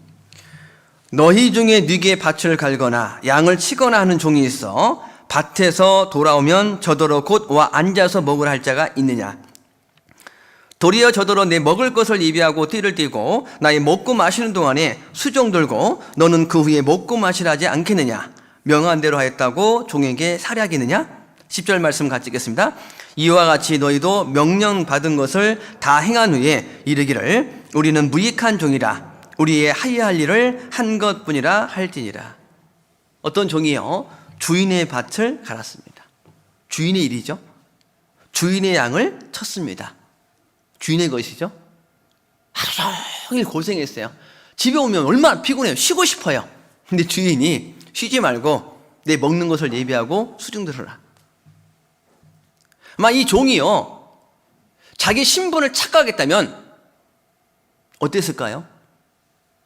너희 중에 네게 밭을 갈거나 양을 치거나 하는 종이 있어 밭에서 돌아오면 저더러 곧 와 앉아서 먹으라 할 자가 있느냐? 도리어 저더러 내 먹을 것을 예비하고 띠를 띠고 나의 먹고 마시는 동안에 수종 들고 너는 그 후에 먹고 마시라 하지 않겠느냐? 명한 대로 하였다고 종에게 살해하겠느냐? 10절 말씀 같이 읽겠습니다. 이와 같이 너희도 명령받은 것을 다 행한 후에 이르기를 우리는 무익한 종이라 우리의 하여야 할 일을 한 것뿐이라 할지니라. 어떤 종이요? 주인의 밭을 갈았습니다. 주인의 일이죠. 주인의 양을 쳤습니다. 주인의 것이죠. 하루 종일 고생했어요. 집에 오면 얼마나 피곤해요. 쉬고 싶어요. 근데 주인이 쉬지 말고 내 먹는 것을 예비하고 수중 들어라. 아마 이 종이요, 자기 신분을 착각했다면 어땠을까요?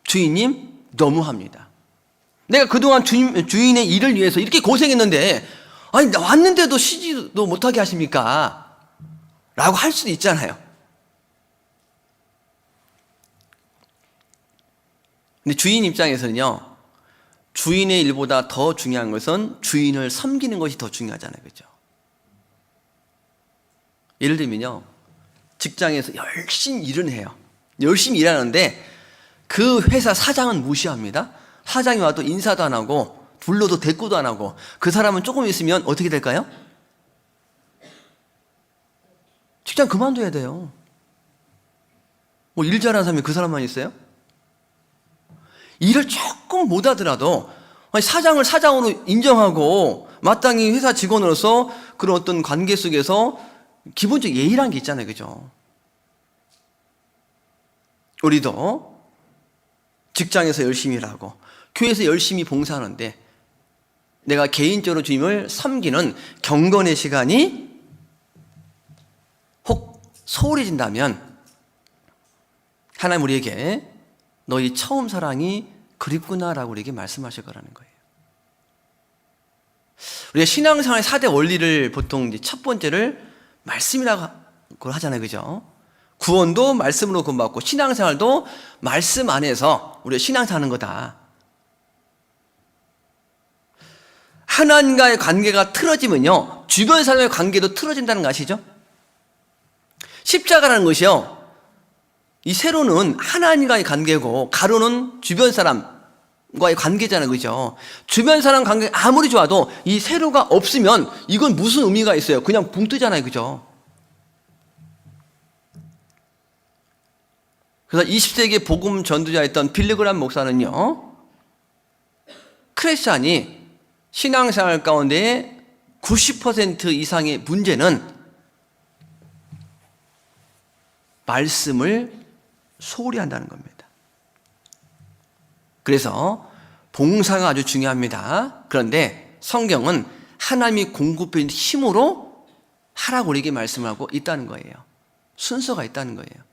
주인님, 너무합니다. 내가 그동안 주인의 일을 위해서 이렇게 고생했는데, 아니, 왔는데도 쉬지도 못하게 하십니까? 라고 할 수도 있잖아요. 근데 주인 입장에서는요, 주인의 일보다 더 중요한 것은 주인을 섬기는 것이 더 중요하잖아요. 그죠? 예를 들면요, 직장에서 열심히 일을 해요. 열심히 일하는데 그 회사 사장은 무시합니다. 사장이 와도 인사도 안 하고 불러도 대꾸도 안 하고 그 사람은 조금 있으면 어떻게 될까요? 직장 그만둬야 돼요. 뭐 일 잘하는 사람이 그 사람만 있어요? 일을 조금 못하더라도 사장을 사장으로 인정하고 마땅히 회사 직원으로서 그런 어떤 관계 속에서 기본적 예의란 게 있잖아요. 그죠? 우리도 직장에서 열심히 일하고 교회에서 열심히 봉사하는데 내가 개인적으로 주님을 섬기는 경건의 시간이 혹 소홀해진다면 하나님 우리에게 너희 처음 사랑이 그립구나라고 우리에게 말씀하실 거라는 거예요. 우리가 신앙생활의 4대 원리를 보통 이제 첫 번째를 말씀이라고 하잖아요. 그죠? 구원도 말씀으로 구원받고 신앙생활도 말씀 안에서 우리가 신앙생활하는 거다. 하나님과의 관계가 틀어지면요, 주변 사람의 관계도 틀어진다는 거 아시죠? 십자가라는 것이요, 이 세로는 하나님과의 관계고 가로는 주변 사람과의 관계잖아요. 그죠? 주변 사람 관계 아무리 좋아도 이 세로가 없으면 이건 무슨 의미가 있어요? 그냥 붕 뜨잖아요. 그죠? 그래서 20세기 복음 전도자였던 빌리그람 목사는요, 크리스찬이 신앙생활 가운데 90% 이상의 문제는 말씀을 소홀히 한다는 겁니다. 그래서 봉사가 아주 중요합니다. 그런데 성경은 하나님이 공급해 주신 힘으로 하라고 우리에게 말씀을 하고 있다는 거예요. 순서가 있다는 거예요.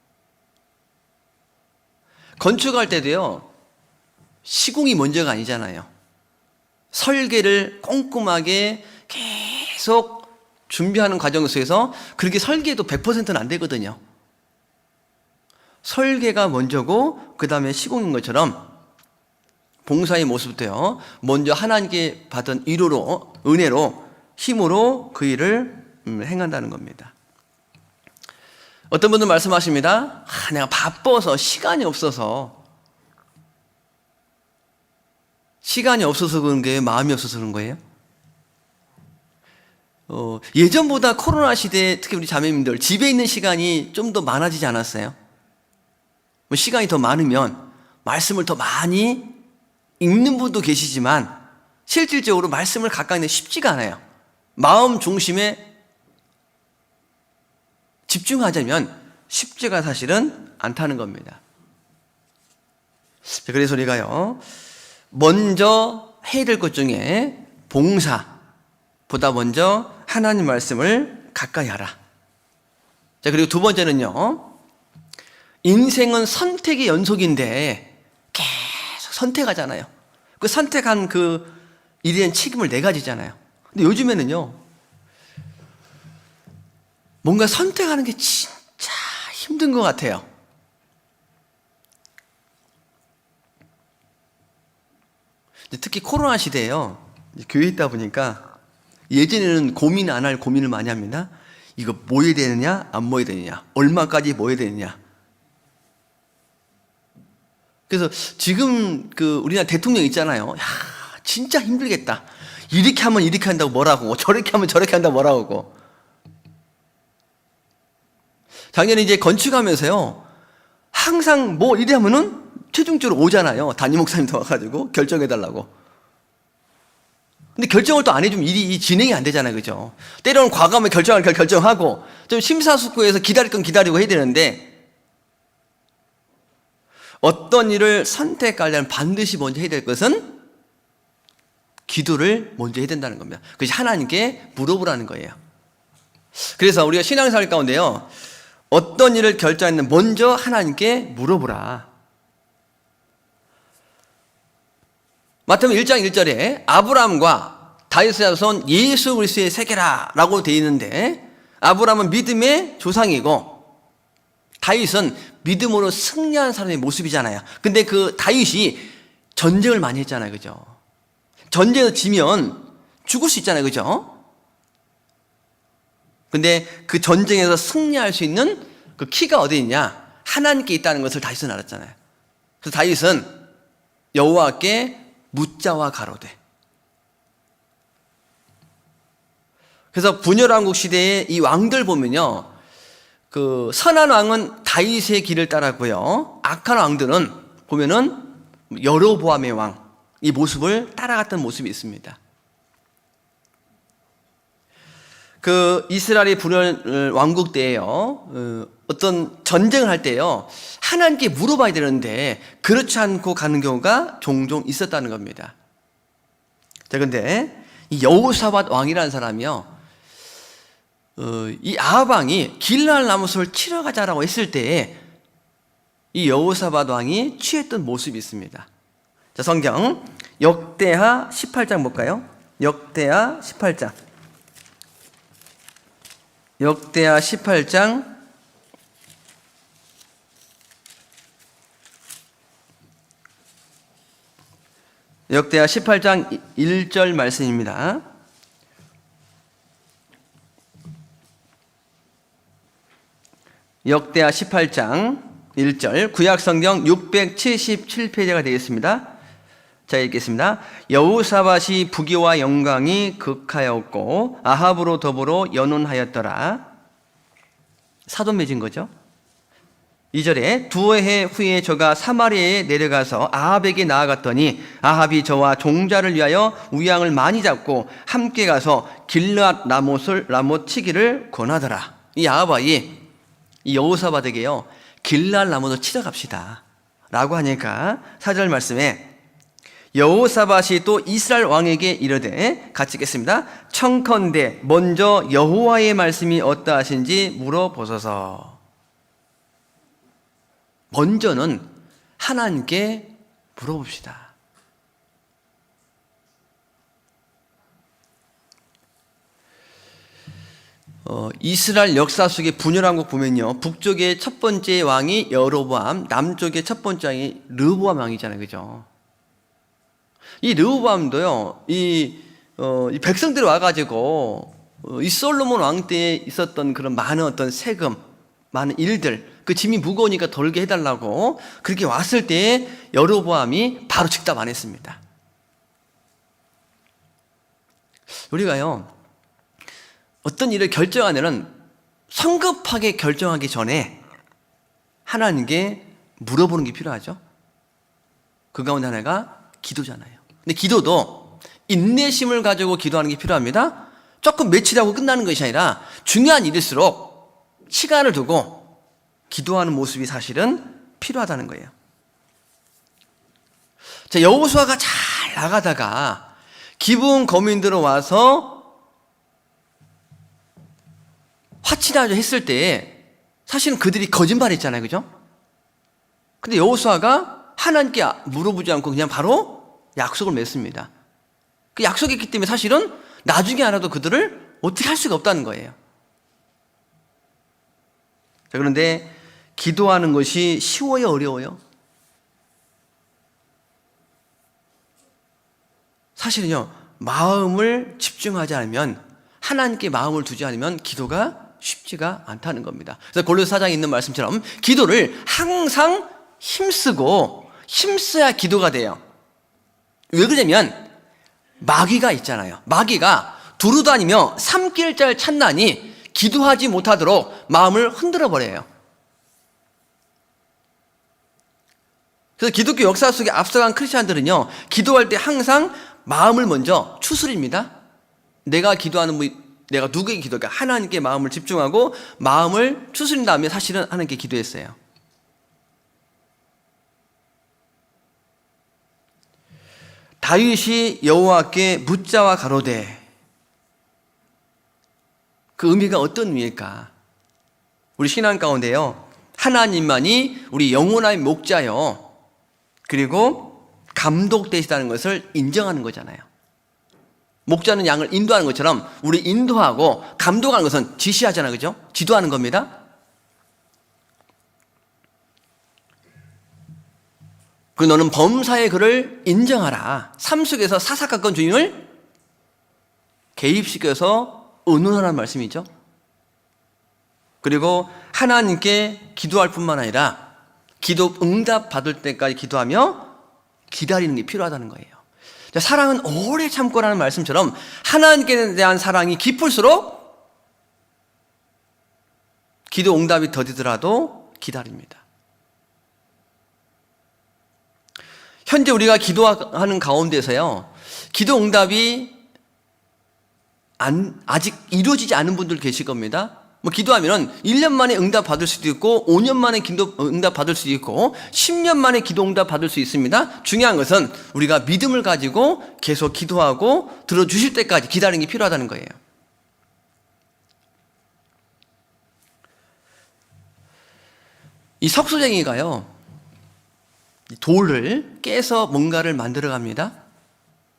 건축할 때도요, 시공이 먼저가 아니잖아요. 설계를 꼼꼼하게 계속 준비하는 과정 속에서 그렇게 설계도 100%는 안 되거든요. 설계가 먼저고 그 다음에 시공인 것처럼 봉사의 모습부터요, 먼저 하나님께 받은 위로로, 은혜로, 힘으로 그 일을 행한다는 겁니다. 어떤 분들 말씀하십니다. 내가 바빠서 시간이 없어서 그런 게 마음이 없어서 그런 거예요? 예전보다 코로나 시대에 특히 우리 자매님들 집에 있는 시간이 좀 더 많아지지 않았어요? 시간이 더 많으면 말씀을 더 많이 읽는 분도 계시지만 실질적으로 말씀을 가까이 내기 쉽지가 않아요. 마음 중심에 집중하자면 쉽지가 사실은 않다는 겁니다. 그래서 우리가요, 먼저 해야 될 것 중에 봉사보다 먼저 하나님 말씀을 가까이 하라. 자, 그리고 두 번째는요, 인생은 선택의 연속인데 계속 선택하잖아요. 그 선택한 그 일에 대한 책임을 내가 지잖아요. 근데 요즘에는요, 뭔가 선택하는 게 진짜 힘든 것 같아요. 특히 코로나 시대에요, 교회에 있다 보니까 예전에는 고민 안 할 고민을 많이 합니다. 이거 모여야 되느냐 안 모여야 되느냐, 얼마까지 모여야 되느냐. 그래서 지금 그 우리나라 대통령 있잖아요. 야, 진짜 힘들겠다. 이렇게 하면 이렇게 한다고 뭐라고, 저렇게 하면 저렇게 한다고 뭐라고. 작년에 이제 건축하면서요, 항상 뭐 이래 하면은 최종적으로 오잖아요. 담임 목사님도 와가지고 결정해달라고. 근데 결정을 또 안 해주면 일이 진행이 안 되잖아요. 그죠? 때로는 과감하게 결정할 결정하고, 좀 심사숙고해서 기다릴 건 기다리고 해야 되는데, 어떤 일을 선택하려면 반드시 먼저 해야 될 것은 기도를 먼저 해야 된다는 겁니다. 그것이 하나님께 물어보라는 거예요. 그래서 우리가 신앙생활 가운데요, 어떤 일을 결정하는 먼저 하나님께 물어보라. 마태복음 1장 1절에 아브라함과 다윗의 자손 예수 그리스도의 세계라 라고 되어 있는데, 아브라함은 믿음의 조상이고 다윗은 믿음으로 승리한 사람의 모습이잖아요. 근데 그 다윗이 전쟁을 많이 했잖아요. 그죠? 전쟁에서 지면 죽을 수 있잖아요. 그죠? 근데 그 전쟁에서 승리할 수 있는 그 키가 어디 있냐? 하나님께 있다는 것을 다윗은 알았잖아요. 그래서 다윗은 여호와께 묻자와 가로되. 그래서 분열왕국 시대의 이 왕들 보면요, 그 선한 왕은 다윗의 길을 따랐고요, 악한 왕들은 보면은 여로보암의 왕, 이 모습을 따라갔던 모습이 있습니다. 그 이스라엘의 분열 왕국 때에요, 어떤 전쟁을 할 때요, 하나님께 물어봐야 되는데 그렇지 않고 가는 경우가 종종 있었다는 겁니다. 자, 근데 이 여호사밧 왕이라는 사람이요, 이 아합 왕이 길랄 나무숲을 치러 가자라고 했을 때에 이 여호사밧 왕이 취했던 모습이 있습니다. 자, 성경 역대하 18장 볼까요? 역대하 18장. 역대하 18장 1절 말씀입니다. 역대하 18장 1절, 구약성경 677페이지가 되겠습니다. 자, 읽겠습니다. 여호사밧이 부귀와 영광이 극하였고 아합으로 더불어 연혼하였더라. 사돈 맺은 거죠. 2절에 두해 후에 저가 사마리아에 내려가서 아합에게 나아갔더니 아합이 저와 종자를 위하여 우양을 많이 잡고 함께 가서 길앗 라못 치기를 권하더라. 이 아합이 이 여호사밧에게요, 길앗 라못을 치러 갑시다 라고 하니까 4절 말씀에 여호사밧이 또 이스라엘 왕에게 이르되, 같이 읽겠습니다. 청컨대 먼저 여호와의 말씀이 어떠하신지 물어보소서. 먼저는 하나님께 물어봅시다. 이스라엘 역사 속의 분열왕국 보면요, 북쪽의 첫 번째 왕이 여로보암, 남쪽의 첫 번째 왕이 르호보암 왕이잖아요. 그죠? 이 르호보암도요, 이 백성들이 와가지고 이 솔로몬 왕 때에 있었던 그런 많은 어떤 세금, 많은 일들, 그 짐이 무거우니까 덜게 해달라고 그렇게 왔을 때 여로보암이 바로 즉답 안 했습니다. 우리가요, 어떤 일을 결정하면은 성급하게 결정하기 전에 하나님께 물어보는 게 필요하죠. 그 가운데 하나가 기도잖아요. 근데 기도도 인내심을 가지고 기도하는 게 필요합니다. 조금 며칠하고 끝나는 것이 아니라 중요한 일일수록 시간을 두고 기도하는 모습이 사실은 필요하다는 거예요. 자, 여호수아가 잘 나가다가 기브온 거민들은 와서 화친하려 했을 때 사실은 그들이 거짓말했잖아요. 그죠? 근데 여호수아가 하나님께 물어보지 않고 그냥 바로 약속을 맺습니다. 그 약속했기 때문에 사실은 나중에 알아도 그들을 어떻게 할 수가 없다는 거예요. 자, 그런데 기도하는 것이 쉬워요, 어려워요? 사실은요, 마음을 집중하지 않으면, 하나님께 마음을 두지 않으면 기도가 쉽지가 않다는 겁니다. 그래서 골로새 4장에 있는 말씀처럼 기도를 항상 힘써야 기도가 돼요. 왜 그러냐면 마귀가 있잖아요. 마귀가 두루다니며 삼킬 자를 찾나니 기도하지 못하도록 마음을 흔들어 버려요. 그래서 기독교 역사 속에 앞서간 크리스찬들은요, 기도할 때 항상 마음을 먼저 추스립니다. 내가 누구에게 기도할까? 하나님께 마음을 집중하고 마음을 추스린 다음에 사실은 하나님께 기도했어요. 다윗이 여호와께 묻자와 가로되, 그 의미가 어떤 의미일까? 우리 신앙 가운데요, 하나님만이 우리 영원한 목자요, 그리고 감독되시다는 것을 인정하는 거잖아요. 목자는 양을 인도하는 것처럼 우리 인도하고 감독하는 것은 지시하잖아요. 그죠? 지도하는 겁니다. 그리고 너는 범사의 그를 인정하라. 삶 속에서 사사건건 주님을 개입시켜서 의논하라는 말씀이죠. 그리고 하나님께 기도할 뿐만 아니라 기도 응답 받을 때까지 기도하며 기다리는 게 필요하다는 거예요. 사랑은 오래 참고라는 말씀처럼 하나님께 대한 사랑이 깊을수록 기도 응답이 더디더라도 기다립니다. 현재 우리가 기도하는 가운데서요, 기도 응답이 아직 이루어지지 않은 분들 계실 겁니다. 기도하면은 1년 만에 응답 받을 수도 있고 5년 만에 기도 응답 받을 수도 있고 10년 만에 기도 응답 받을 수 있습니다. 중요한 것은 우리가 믿음을 가지고 계속 기도하고 들어주실 때까지 기다리는 게 필요하다는 거예요. 이 석소쟁이가요, 돌을 깨서 뭔가를 만들어 갑니다.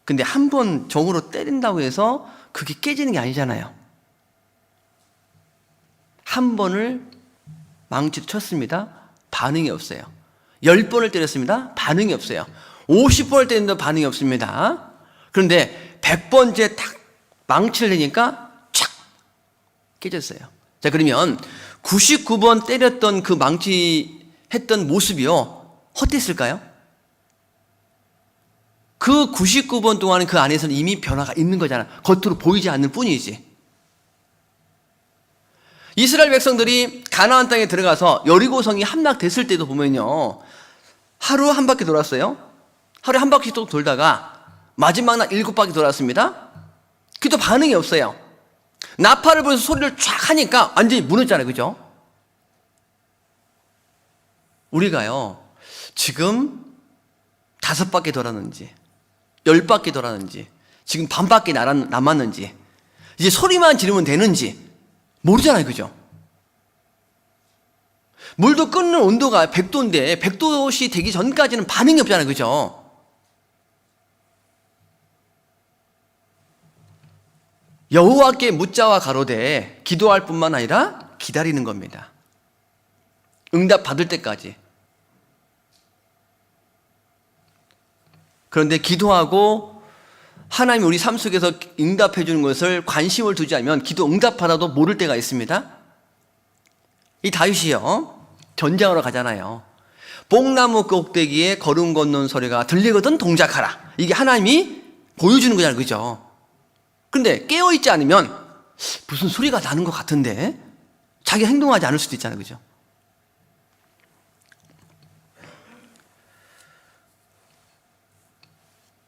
근데 한 번 정으로 때린다고 해서 그게 깨지는 게 아니잖아요. 한 번을 망치로 쳤습니다. 반응이 없어요. 10번을 때렸습니다. 반응이 없어요. 50번을 때렸는데 반응이 없습니다. 그런데 100번째 탁 망치를 내니까 촥 깨졌어요. 자, 그러면 99번 때렸던 그 망치 했던 모습이요, 헛됐을까요? 그 99번 동안은 그 안에서는 이미 변화가 있는 거잖아요. 겉으로 보이지 않는 뿐이지. 이스라엘 백성들이 가나안 땅에 들어가서 여리고성이 함락됐을 때도 보면요, 하루 한 바퀴 돌았어요. 하루에 한 바퀴 또 돌다가 마지막 날 7바퀴 돌았습니다. 그래도 반응이 없어요. 나팔을 불어서 소리를 쫙 하니까 완전히 무너졌잖아요. 그죠? 우리가요, 지금 5바퀴 돌았는지 10바퀴 돌았는지 지금 반바퀴 남았는지 이제 소리만 지르면 되는지 모르잖아요. 그죠? 물도 끓는 온도가 100도인데 100도씨 되기 전까지는 반응이 없잖아요. 그죠? 여호와께 묻자와 가로되, 기도할 뿐만 아니라 기다리는 겁니다. 응답 받을 때까지. 그런데 기도하고 하나님이 우리 삶 속에서 응답해 주는 것을 관심을 두지 않으면 기도 응답받아도 모를 때가 있습니다. 이 다윗이요, 전장으로 가잖아요. 뽕나무 꼭대기에 걸음 걷는 소리가 들리거든 동작하라. 이게 하나님이 보여주는 거잖아요. 그죠? 그런데 깨어있지 않으면 무슨 소리가 나는 것 같은데 자기가 행동하지 않을 수도 있잖아요. 그죠?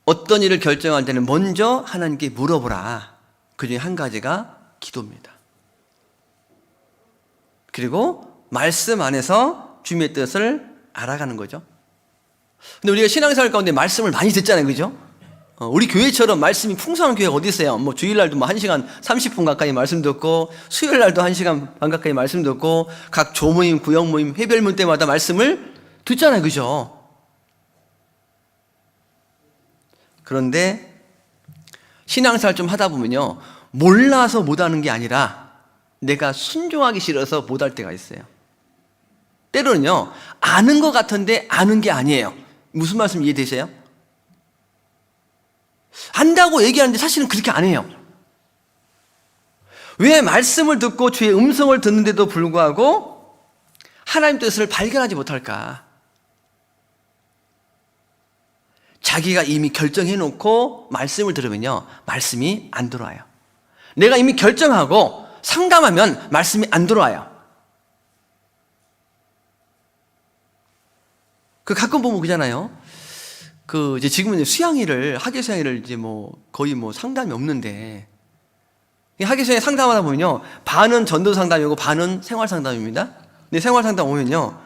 어떤 일을 결정할 때는 먼저 하나님께 물어보라. 그 중에 한 가지가 기도입니다. 그리고 말씀 안에서 주님의 뜻을 알아가는 거죠. 근데 우리가 신앙생활 가운데 말씀을 많이 듣잖아요. 그죠? 우리 교회처럼 말씀이 풍성한 교회가 어디 있어요? 주일날도 1시간 30분 가까이 말씀 듣고, 수요일날도 1시간 반 가까이 말씀 듣고, 각 조모임, 구역모임, 회별문 때마다 말씀을 듣잖아요. 그죠? 그런데 신앙생활 좀 하다 보면요, 몰라서 못하는 게 아니라 내가 순종하기 싫어서 못할 때가 있어요. 때로는요, 아는 것 같은데 아는 게 아니에요. 무슨 말씀 이해되세요? 안다고 얘기하는데 사실은 그렇게 안 해요. 왜 말씀을 듣고 주의 음성을 듣는데도 불구하고 하나님 뜻을 발견하지 못할까? 자기가 이미 결정해놓고 말씀을 들으면요, 말씀이 안 들어와요. 내가 이미 결정하고 상담하면 말씀이 안 들어와요. 가끔 보면 그잖아요. 이제 지금은 학예 수양회를 이제 거의 상담이 없는데, 학예 수양회 상담하다 보면요, 반은 전도 상담이고 반은 생활 상담입니다. 근데 생활 상담 오면요,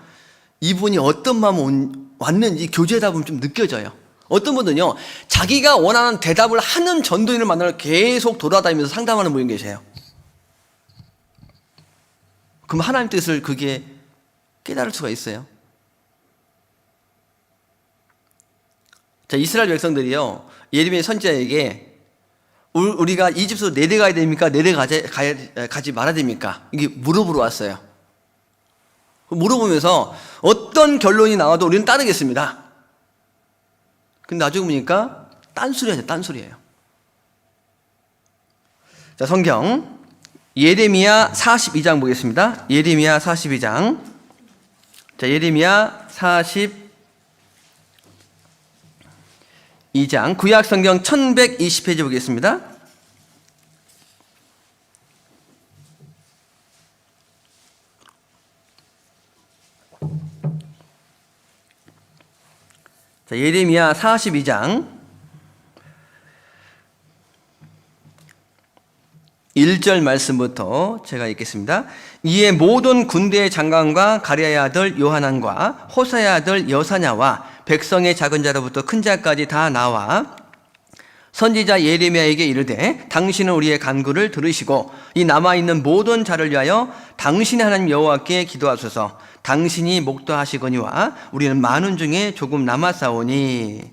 이분이 어떤 마음 왔는지 교제하다 보면 좀 느껴져요. 어떤 분들은요, 자기가 원하는 대답을 하는 전도인을 만나러 계속 돌아다니면서 상담하는 분이 계세요. 그럼 하나님 뜻을 그게 깨달을 수가 있어요. 자, 이스라엘 백성들이요, 예레미야 선지자에게 우리가 이집트로 내려가야 됩니까? 가지 말아야 됩니까? 이게 물어보러 왔어요. 물어보면서 어떤 결론이 나와도 우리는 따르겠습니다. 근데 나중에 보니까 딴소리예요. 자, 성경 예레미야 42장 보겠습니다. 예레미야 42장. 자, 예레미야 42장 구약 성경 1120페이지 보겠습니다. 자, 예레미야 42장 1절 말씀부터 제가 읽겠습니다. 이에 모든 군대의 장관과 가랴의 아들 요하난과 호사의 아들 여사냐와 백성의 작은 자로부터 큰 자까지 다 나와 선지자 예레미야에게 이르되 당신은 우리의 간구를 들으시고 이 남아있는 모든 자를 위하여 당신의 하나님 여호와께 기도하소서. 당신이 목도하시거니와 우리는 많은 중에 조금 남았사오니.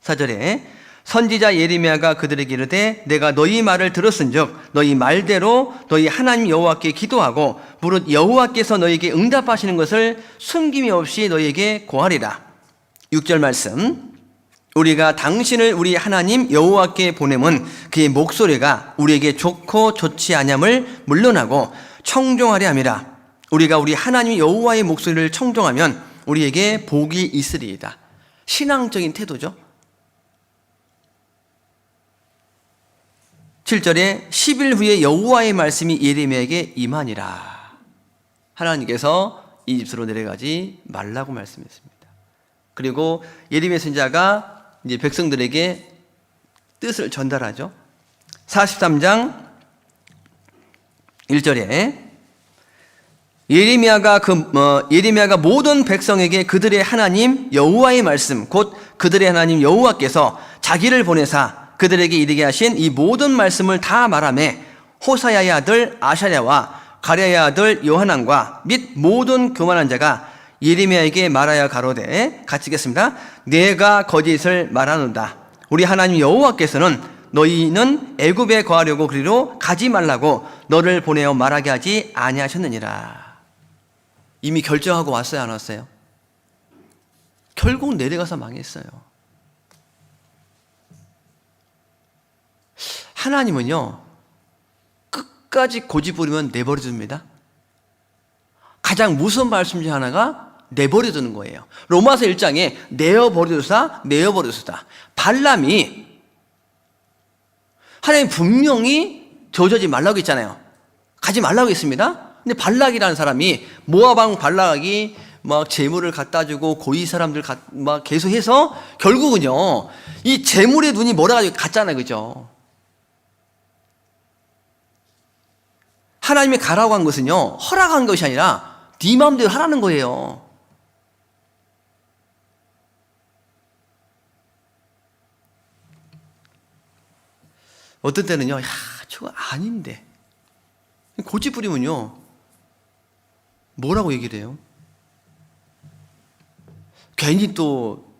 4절에 선지자 예레미야가 그들에게 이르되 내가 너희 말을 들었은즉 너희 말대로 너희 하나님 여호와께 기도하고 무릇 여호와께서 너희에게 응답하시는 것을 숨김이 없이 너희에게 고하리라. 6절 말씀 우리가 당신을 우리 하나님 여호와께 보내면 그의 목소리가 우리에게 좋고 좋지 아니함을 물론하고 청종하려 함이라. 우리가 우리 하나님 여호와의 목소리를 청종하면 우리에게 복이 있으리이다. 신앙적인 태도죠. 7절에 10일 후에 여호와의 말씀이 예레미야에게 임하니라. 하나님께서 이집트로 내려가지 말라고 말씀했습니다. 그리고 예레미야 선지자가 이제 백성들에게 뜻을 전달하죠. 43장 1절에 예레미야가 모든 백성에게 그들의 하나님 여호와의 말씀 곧 그들의 하나님 여호와께서 자기를 보내사 그들에게 이르게 하신 이 모든 말씀을 다 말하매 호사야의 아들 아샤랴와 가랴의 아들 요하난과 및 모든 교만한 자가 예레미야에게 말하여 가로되 같이 읽겠습니다. 내가 거짓을 말하노다. 우리 하나님 여호와께서는 너희는 애굽에 거하려고 그리로 가지 말라고 너를 보내어 말하게 하지 아니하셨느니라. 이미 결정하고 왔어요, 안 왔어요? 결국 내려가서 망했어요. 하나님은요, 끝까지 고집부리면 내버려 둡니다. 가장 무서운 말씀 중 하나가 내버려 두는 거예요. 로마서 1장에 내어버려두사 발람이 하나님 분명히 저주하지 말라고 했잖아요. 가지 말라고 했습니다. 근데 발락이라는 사람이 모압 왕 발락이 막 재물을 갖다 주고 고위 사람들 막 계속 해서 결국은요, 이 재물의 눈이 몰아가지고 갔잖아요. 그죠? 하나님이 가라고 한 것은요, 허락한 것이 아니라 네 마음대로 하라는 거예요. 어떤 때는요, 저거 아닌데. 고집 부리면요, 뭐라고 얘기를 해요? 괜히 또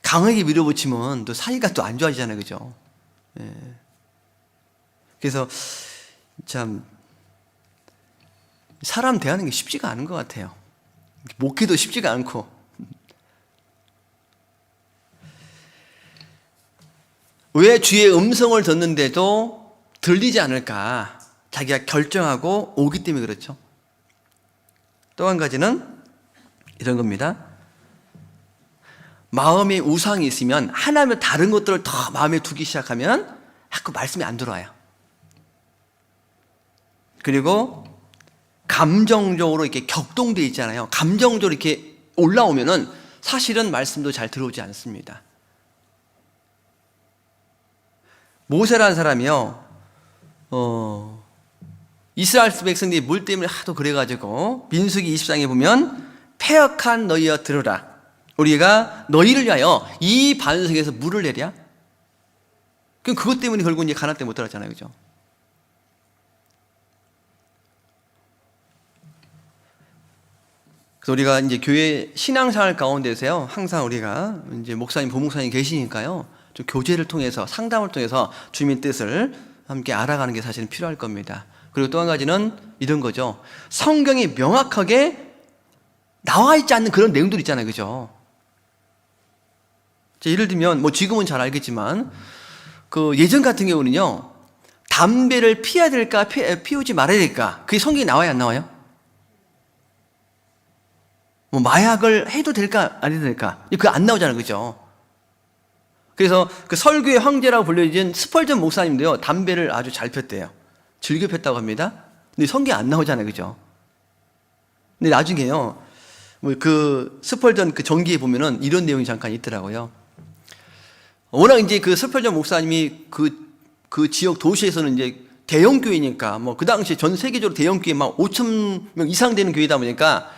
강하게 밀어붙이면 또 사이가 또 안 좋아지잖아요. 그죠? 예. 그래서 참, 사람 대하는 게 쉽지가 않은 것 같아요. 목회도 쉽지가 않고. 왜 주의 음성을 듣는데도 들리지 않을까? 자기가 결정하고 오기 때문에 그렇죠. 또 한 가지는 이런 겁니다. 마음에 우상이 있으면 하나님의 다른 것들을 더 마음에 두기 시작하면 자꾸 말씀이 안 들어와요. 그리고 감정적으로 이렇게 격동돼 있잖아요. 감정적으로 이렇게 올라오면은 사실은 말씀도 잘 들어오지 않습니다. 모세라는 사람이요, 이스라엘 백성들이 물 때문에 하도 그래가지고 민수기 20장에 보면 패역한 너희여 들으라. 우리가 너희를 위하여 이 반석에서 물을 내랴. 그럼 그것 때문에 결국 이제 가나안 때 못 들었잖아요, 그죠? 그래서 우리가 이제 교회 신앙생활 가운데서요, 항상 우리가 이제 목사님, 부목사님 계시니까요, 좀 교제를 통해서 상담을 통해서 주님의 뜻을 함께 알아가는 게 사실은 필요할 겁니다. 그리고 또 한 가지는 이런 거죠. 성경이 명확하게 나와 있지 않는 그런 내용들 있잖아요, 그죠? 예를 들면 뭐 지금은 잘 알겠지만 그 예전 같은 경우는요, 담배를 피해야 될까 피우지 말아야 될까, 그게 성경에 나와요, 안 나와요? 뭐 마약을 해도 될까 안 해도 될까, 그거 안 나오잖아요, 그죠? 그래서 그 설교의 황제라고 불려진 스펄전 목사님도요, 담배를 아주 잘 폈대요. 즐겨 폈다고 합니다. 근데 성경에 안 나오잖아요, 그죠? 근데 나중에요, 뭐 그 스펄전 그 전기에 보면은 이런 내용이 잠깐 있더라고요. 워낙 이제 그 스펄전 목사님이 그 지역 도시에서는 이제 대형 교회니까, 뭐 그 당시에 전 세계적으로 대형 교회 막 5천 명 이상 되는 교회다 보니까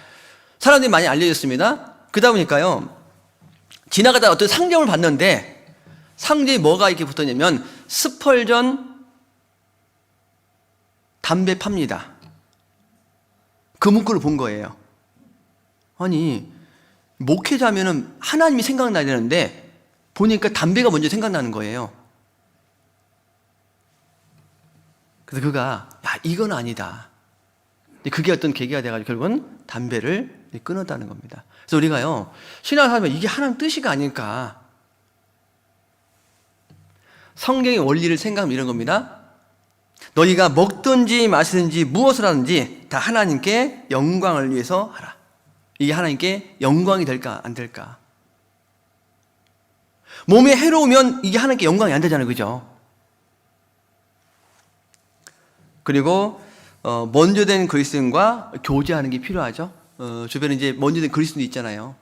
사람들이 많이 알려졌습니다. 그러다 보니까요, 지나가다 어떤 상점을 봤는데 상자에 뭐가 이렇게 붙었냐면 스펄전 담배 팝니다. 그 문구를 본 거예요. 아니, 목회자면은 하나님이 생각나야 되는데 보니까 담배가 먼저 생각나는 거예요. 그래서 그가, 야, 이건 아니다. 그게 어떤 계기가 돼가지고 결국은 담배를 끊었다는 겁니다. 그래서 우리가요, 신앙하면 이게 하나님 뜻이가 아닐까. 성경의 원리를 생각하면 이런 겁니다. 너희가 먹든지 마시든지 무엇을 하든지 다 하나님께 영광을 위해서 하라. 이게 하나님께 영광이 될까 안 될까. 몸에 해로우면 이게 하나님께 영광이 안 되잖아요, 그죠? 그리고 먼저 된 그리스도인과 교제하는 게 필요하죠. 주변에 이제 먼저 된 그리스도인도 있잖아요.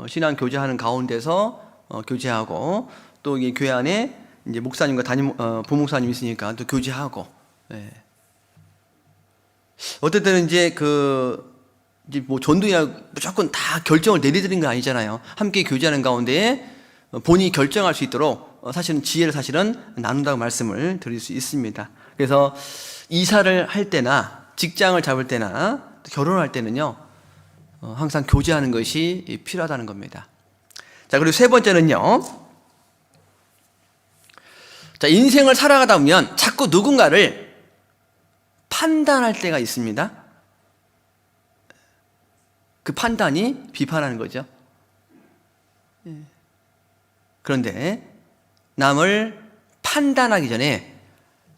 신앙 교제하는 가운데서 교제하고, 또 이 교회 안에 이제 목사님과 부목사님 있으니까 또 교제하고. 예. 어쨌든 이제 이제 뭐 전도야 무조건 다 결정을 내리드린 건 아니잖아요. 함께 교제하는 가운데 본인이 결정할 수 있도록 사실은 지혜를 사실은 나눈다고 말씀을 드릴 수 있습니다. 그래서 이사를 할 때나 직장을 잡을 때나 결혼할 때는요, 항상 교제하는 것이 필요하다는 겁니다. 자, 그리고 세 번째는요, 자, 인생을 살아가다 보면 자꾸 누군가를 판단할 때가 있습니다. 그 판단이 비판하는 거죠. 그런데 남을 판단하기 전에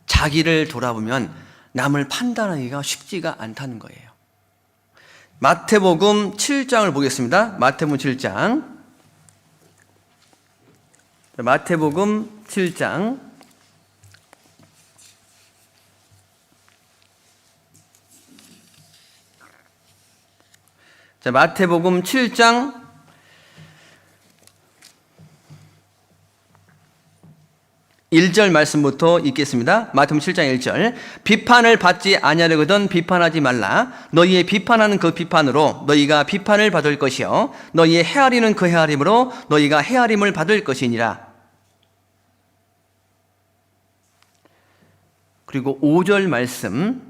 자기를 돌아보면 남을 판단하기가 쉽지가 않다는 거예요. 마태복음 7장을 보겠습니다. 마태복음 7장. 마태복음 7장. 자, 마태복음 7장 1절 말씀부터 읽겠습니다. 마태복음 7장 1절. 비판을 받지 아니하려거든 비판하지 말라. 너희의 비판하는 그 비판으로 너희가 비판을 받을 것이요 너희의 헤아리는 그 헤아림으로 너희가 헤아림을 받을 것이니라. 그리고 5절 말씀을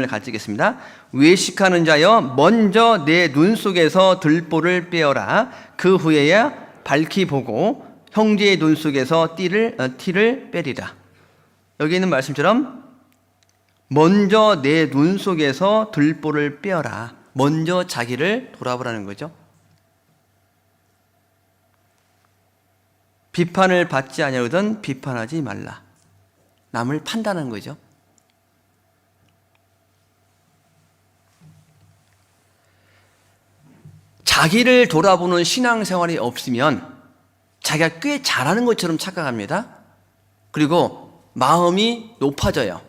같이 읽겠습니다. 외식하는 자여, 먼저 내 눈 속에서 들보를 빼어라. 그 후에야 밝히 보고 형제의 눈 속에서 티를 빼리라. 여기 있는 말씀처럼 먼저 내 눈 속에서 들보를 빼어라. 먼저 자기를 돌아보라는 거죠. 비판을 받지 아니하거든 비판하지 말라. 남을 판단하는 거죠. 자기를 돌아보는 신앙생활이 없으면 자기가 꽤 잘하는 것처럼 착각합니다. 그리고 마음이 높아져요.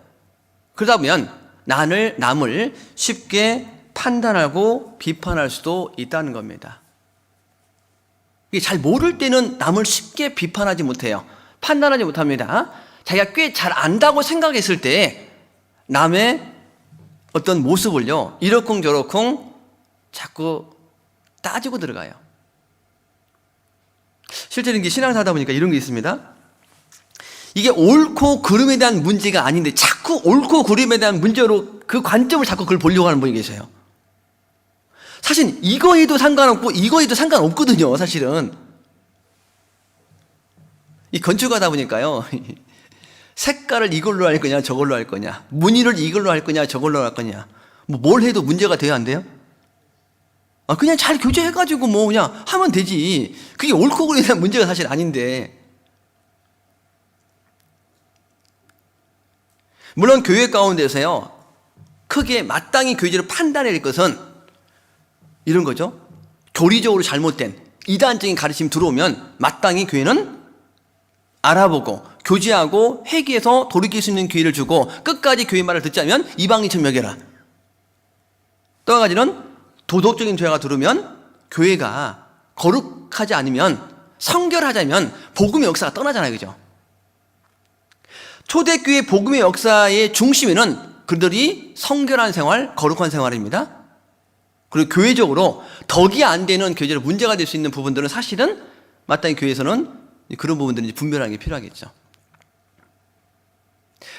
그러다 보면 남을 쉽게 판단하고 비판할 수도 있다는 겁니다. 잘 모를 때는 남을 쉽게 비판하지 못해요. 판단하지 못합니다. 자기가 꽤 잘 안다고 생각했을 때 남의 어떤 모습을요, 이러쿵저러쿵 자꾸 따지고 들어가요. 실제로 이게 신앙사 하다 보니까 이런 게 있습니다. 이게 옳고 그름에 대한 문제가 아닌데 자꾸 옳고 그름에 대한 문제로 그 관점을 자꾸 그걸 보려고 하는 분이 계세요. 사실 이거에도 상관없고 이거에도 상관없거든요, 사실은. 이 건축하다 보니까요, 색깔을 이걸로 할 거냐 저걸로 할 거냐, 무늬를 이걸로 할 거냐 저걸로 할 거냐, 뭘 해도 문제가 돼야 안 돼요? 그냥 잘 교제해가지고 그냥 하면 되지. 그게 옳고 그름에 대한 문제가 사실 아닌데. 물론 교회 가운데서요, 크게 마땅히 교제를 판단해야 될 것은 이런 거죠. 교리적으로 잘못된 이단적인 가르침이 들어오면 마땅히 교회는 알아보고 교제하고 회개해서 돌이킬 수 있는 기회를 주고, 끝까지 교회 말을 듣지 않으면 이방인처럼 여겨라. 또 한 가지는 도덕적인 죄가 들어오면 교회가 거룩하지 않으면, 성결하자면 복음의 역사가 떠나잖아요, 그죠? 초대교회 복음의 역사의 중심에는 그들이 성결한 생활, 거룩한 생활입니다. 그리고 교회적으로 덕이 안 되는 교제로 문제가 될 수 있는 부분들은 사실은 마땅히 교회에서는 그런 부분들이 분별하는 게 필요하겠죠.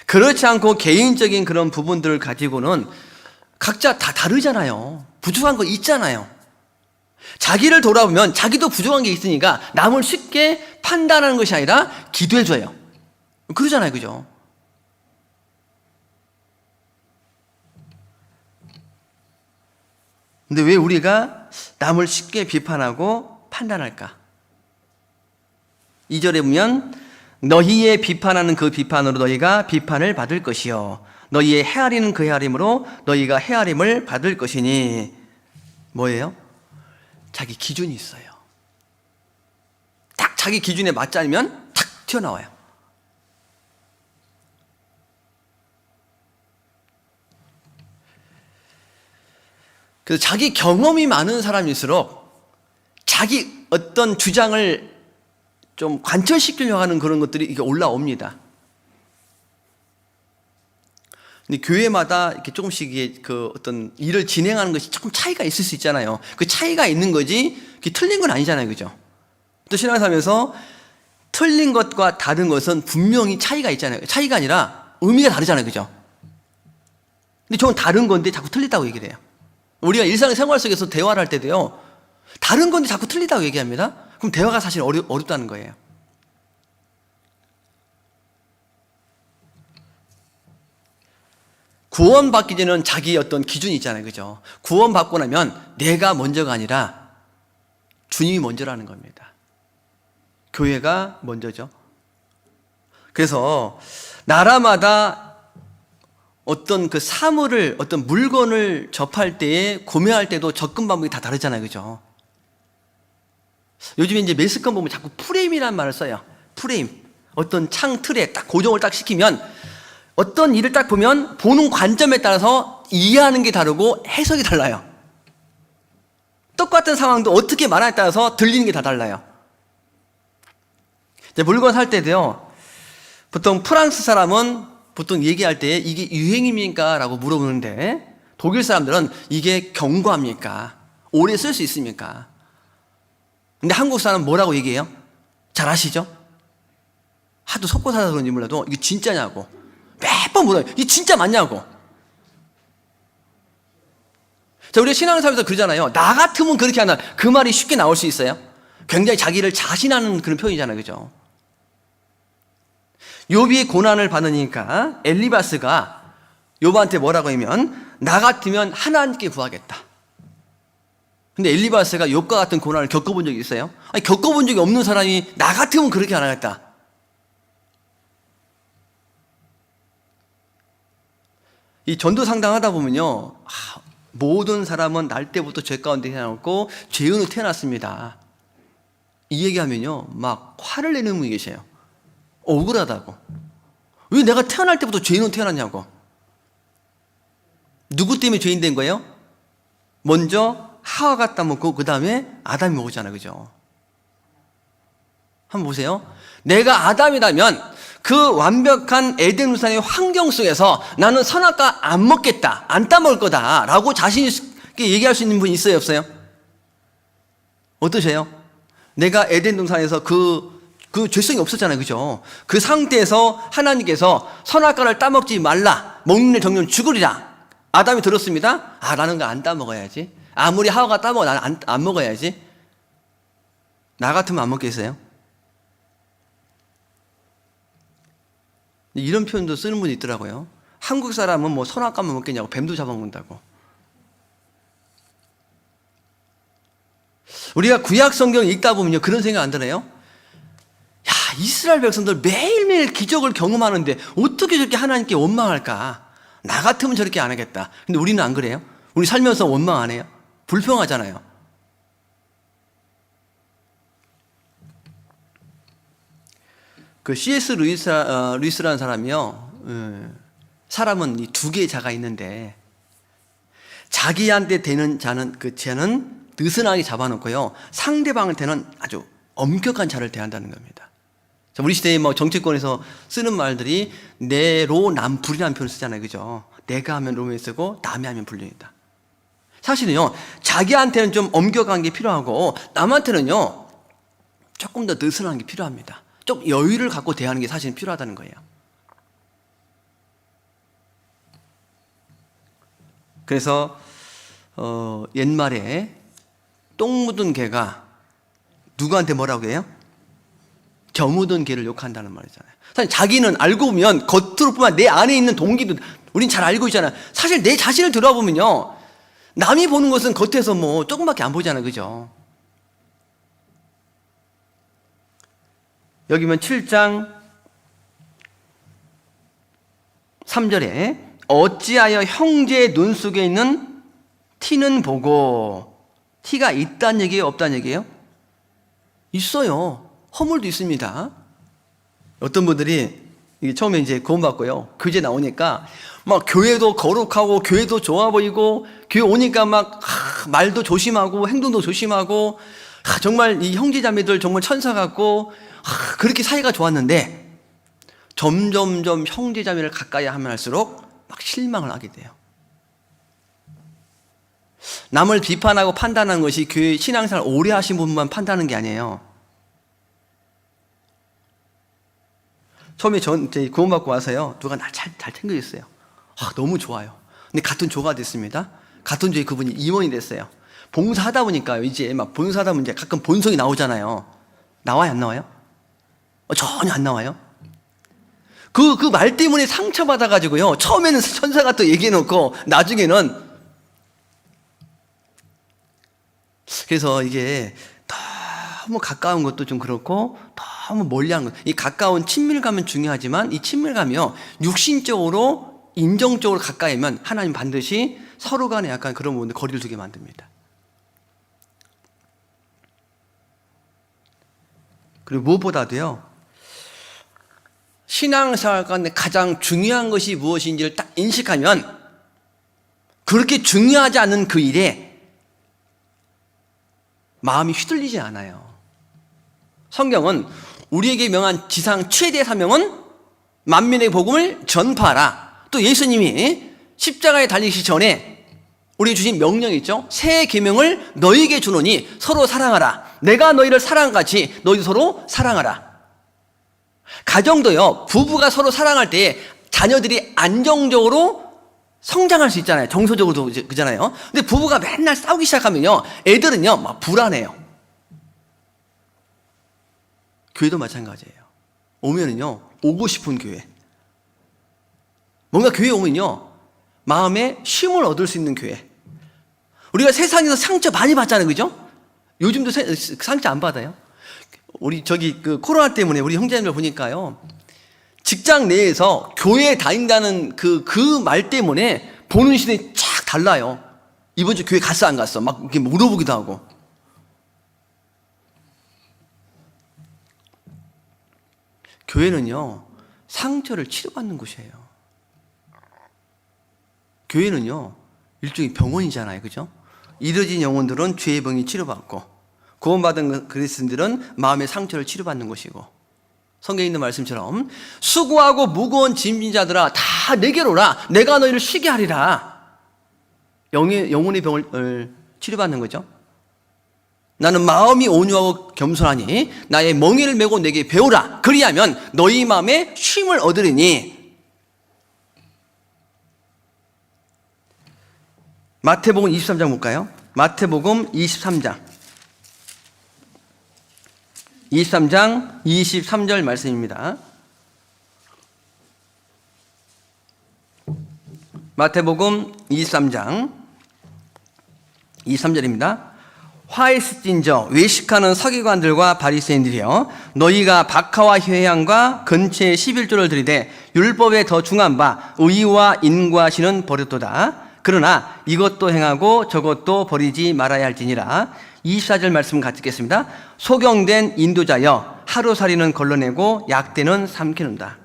그렇지 않고 개인적인 그런 부분들을 가지고는 각자 다 다르잖아요. 부족한 거 있잖아요. 자기를 돌아보면 자기도 부족한 게 있으니까 남을 쉽게 판단하는 것이 아니라 기도해줘요. 그러잖아요, 그죠? 근데 왜 우리가 남을 쉽게 비판하고 판단할까? 2절에 보면 너희의 비판하는 그 비판으로 너희가 비판을 받을 것이요 너희의 헤아리는 그 헤아림으로 너희가 헤아림을 받을 것이니. 뭐예요? 자기 기준이 있어요. 딱 자기 기준에 맞지 않으면 탁 튀어나와요. 그래서 자기 경험이 많은 사람일수록 자기 어떤 주장을 좀 관철시키려고 하는 그런 것들이 이게 올라옵니다. 근데 교회마다 이렇게 조금씩 그 어떤 일을 진행하는 것이 조금 차이가 있을 수 있잖아요. 그 차이가 있는 거지, 그게 틀린 건 아니잖아요, 그죠? 또 신앙생활에서 틀린 것과 다른 것은 분명히 차이가 있잖아요. 차이가 아니라 의미가 다르잖아요, 그죠? 근데 저건 다른 건데 자꾸 틀리다고 얘기를 해요. 우리가 일상생활 속에서 대화를 할 때도요, 다른 건데 자꾸 틀리다고 얘기합니다. 그럼 대화가 사실 어렵다는 거예요. 구원받기 전에는 자기의 어떤 기준이 있잖아요, 그죠? 구원받고 나면 내가 먼저가 아니라 주님이 먼저라는 겁니다. 교회가 먼저죠. 그래서 나라마다 어떤 그 사물을, 어떤 물건을 접할 때에, 구매할 때도 접근 방법이 다 다르잖아요, 그죠? 요즘에 이제 매스컴 보면 자꾸 프레임이라는 말을 써요. 프레임. 어떤 창 틀에 딱 고정을 딱 시키면 어떤 일을 딱 보면 보는 관점에 따라서 이해하는 게 다르고 해석이 달라요. 똑같은 상황도 어떻게 말하냐에 따라서 들리는 게 다 달라요. 이제 물건 살 때도요, 보통 프랑스 사람은 보통 얘기할 때 이게 유행입니까? 라고 물어보는데, 독일 사람들은 이게 경과입니까? 오래 쓸 수 있습니까? 근데 한국 사람은 뭐라고 얘기해요? 잘 아시죠? 하도 속고 살아서 그런지 몰라도 이게 진짜냐고 매번 물어요. 이게 진짜 맞냐고. 자, 우리가 신앙생활에서 그러잖아요. 나 같으면 그렇게 한다. 그 말이 쉽게 나올 수 있어요? 굉장히 자기를 자신하는 그런 표현이잖아요, 그죠? 욥이 고난을 받으니까 엘리바스가 욥한테 뭐라고 하면, 나 같으면 하나님께 구하겠다. 근데 엘리바스가 욥과 같은 고난을 겪어본 적이 있어요? 아니, 겪어본 적이 없는 사람이 나 같으면 그렇게 안 하겠다. 이 전도 상담하다 보면요, 모든 사람은 날 때부터 죄 가운데 태어났고 죄인으로 태어났습니다. 이 얘기하면요 막 화를 내는 분이 계세요. 억울하다고. 왜 내가 태어날 때부터 죄인으로 태어났냐고. 누구 때문에 죄인 된 거예요? 먼저 하와가 따먹고 그 다음에 아담이 먹었잖아요. 그죠? 한번 보세요. 내가 아담이라면 그 완벽한 에덴 우산의 환경 속에서 나는 선악과 안 먹겠다, 안 따먹을 거다 라고 자신 있게 얘기할 수 있는 분이 있어요, 없어요? 어떠세요? 내가 에덴 동산에서 그 죄성이 없었잖아요. 그죠? 그 상태에서 하나님께서 선악과를 따먹지 말라, 먹는 일 정령 죽으리라. 아담이 들었습니다. 아, 나는 거 안 따먹어야지. 아무리 하와가 따먹어 나는 안 먹어야지. 나 같으면 안 먹겠어요? 이런 표현도 쓰는 분이 있더라고요. 한국 사람은 뭐 선악과만 먹겠냐고, 뱀도 잡아먹는다고. 우리가 구약 성경 읽다 보면요 그런 생각 안 드나요? 야, 이스라엘 백성들 매일매일 기적을 경험하는데 어떻게 저렇게 하나님께 원망할까? 나 같으면 저렇게 안 하겠다. 근데 우리는 안 그래요? 우리 살면서 원망 안 해요? 불평하잖아요. 그 C.S. 루이스라는 사람이요, 사람은 이 두 개의 자가 있는데 자기한테 되는 자는 그 죄는 느슨하게 잡아놓고요 상대방한테는 아주 엄격한 자를 대한다는 겁니다. 자, 우리 시대에 뭐 정치권에서 쓰는 말들이 내로남불이라는 표현을 쓰잖아요. 그죠? 내가 하면 로맨 쓰고 남이 하면 불륜이다. 사실은요 자기한테는 좀 엄격한 게 필요하고 남한테는요 조금 더 느슨한 게 필요합니다. 좀 여유를 갖고 대하는 게 사실은 필요하다는 거예요. 그래서 옛말에 똥 묻은 개가 누구한테 뭐라고 해요? 겨 묻은 개를 욕한다는 말이잖아요. 사실 자기는 알고 보면 겉으로 보면 내 안에 있는 동기도 우린 잘 알고 있잖아요. 사실 내 자신을 들어보면요 남이 보는 것은 겉에서 뭐 조금밖에 안 보잖아요. 그죠? 여기 보면 7장 3절에 어찌하여 형제의 눈 속에 있는 티는 보고, 티가 있다는 얘기예요? 없다는 얘기예요? 있어요. 허물도 있습니다. 어떤 분들이 처음에 이제 구원받고요 교제 나오니까 막 교회도 거룩하고 교회도 좋아 보이고 교회 오니까 막 말도 조심하고 행동도 조심하고 정말 이 형제자매들 정말 천사 같고 그렇게 사이가 좋았는데 점점점 형제자매를 가까이 하면 할수록 막 실망을 하게 돼요. 남을 비판하고 판단하는 것이 교회 신앙생활 오래 하신 분만 판단하는 게 아니에요. 처음에 전 구원받고 와서요 누가 날 잘 챙겨줬어요. 너무 좋아요. 근데 같은 조가 됐습니다. 같은 조에 그분이 임원이 됐어요. 봉사하다 보니까 이제 막 봉사하다 보면 이제 가끔 본성이 나오잖아요. 나와요 안 나와요? 전혀 안 나와요. 그 말 때문에 상처받아가지고요 처음에는 천사가 또 얘기해놓고 나중에는, 그래서 이게 너무 가까운 것도 좀 그렇고 너무 멀리하는 것, 이 가까운 친밀감은 중요하지만 이 친밀감이요 육신적으로 인정적으로 가까이면 하나님 반드시 서로 간에 약간 그런 부분들 거리를 두게 만듭니다. 그리고 무엇보다도요 신앙생활 가운데 가장 중요한 것이 무엇인지를 딱 인식하면 그렇게 중요하지 않은 그 일에 마음이 휘둘리지 않아요. 성경은 우리에게 명한 지상 최대 사명은 만민의 복음을 전파하라. 또 예수님이 십자가에 달리시기 전에 우리에게 주신 명령이 있죠. 새 계명을 너희에게 주노니 서로 사랑하라. 내가 너희를 사랑한 같이 너희도 서로 사랑하라. 가정도요 부부가 서로 사랑할 때 자녀들이 안정적으로 성장할 수 있잖아요. 정서적으로도 그잖아요. 근데 부부가 맨날 싸우기 시작하면요 애들은요 막 불안해요. 교회도 마찬가지예요. 오면은요 오고 싶은 교회, 뭔가 교회 오면요 마음에 쉼을 얻을 수 있는 교회. 우리가 세상에서 상처 많이 받잖아요. 그죠? 요즘도 상처 안 받아요. 우리 그 코로나 때문에 우리 형제님들 보니까요 직장 내에서 교회에 다닌다는 그 말 때문에 보는 시선이 쫙 달라요. 이번 주 교회 갔어 안 갔어? 막 이렇게 물어보기도 하고. 교회는요, 상처를 치료받는 곳이에요. 교회는요, 일종의 병원이잖아요. 그죠? 이뤄진 영혼들은 죄의 병이 치료받고, 구원받은 그리스도인들은 마음의 상처를 치료받는 곳이고, 성경에 있는 말씀처럼 수고하고 무거운 짐진 자들아 다 내게로 오라. 내가 너희를 쉬게 하리라. 영혼의 병을 치료받는 거죠. 나는 마음이 온유하고 겸손하니 나의 멍에를 메고 내게 배우라. 그리하면 너희 마음에 쉼을 얻으리니. 마태복음 23장 볼까요? 마태복음 23장 23절 말씀입니다. 마태복음 23장 23절입니다. 화 있을진저 외식하는 서기관들과 바리새인들이여, 너희가 박하와 회향과 근처에 11조를 들이되 율법에 더 중한 바 의와 인과 신은 버렸도다. 그러나 이것도 행하고 저것도 버리지 말아야 할지니라. 24절 말씀 같이 읽겠습니다. 소경된 인도자여, 하루살이는 걸러내고 약대는 삼키는다.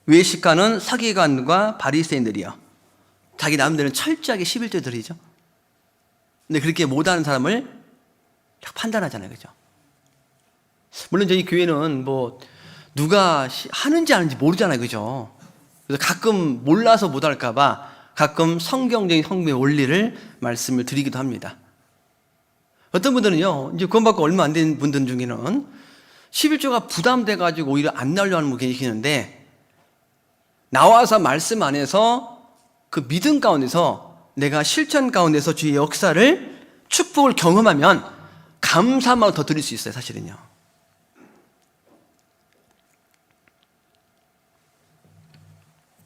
외식하는 서기관과 바리새인들이여, 자기 남들은 철저하게 11조 드리죠. 근데 그렇게 못하는 사람을 판단하잖아요. 그죠? 물론 저희 교회는 뭐 누가 하는지 아는지 모르잖아요. 그죠? 그래서 가끔 몰라서 못할까봐 가끔 성경적인 성경의 원리를 말씀을 드리기도 합니다. 어떤 분들은요, 이제 구원받고 얼마 안 된 분들 중에는 11조가 부담돼가지고 오히려 안 나오려고 하는 분 계시는데, 나와서 말씀 안에서 그 믿음 가운데서 내가 실천 가운데서 주의 역사를, 축복을 경험하면 감사만 더 드릴 수 있어요. 사실은요.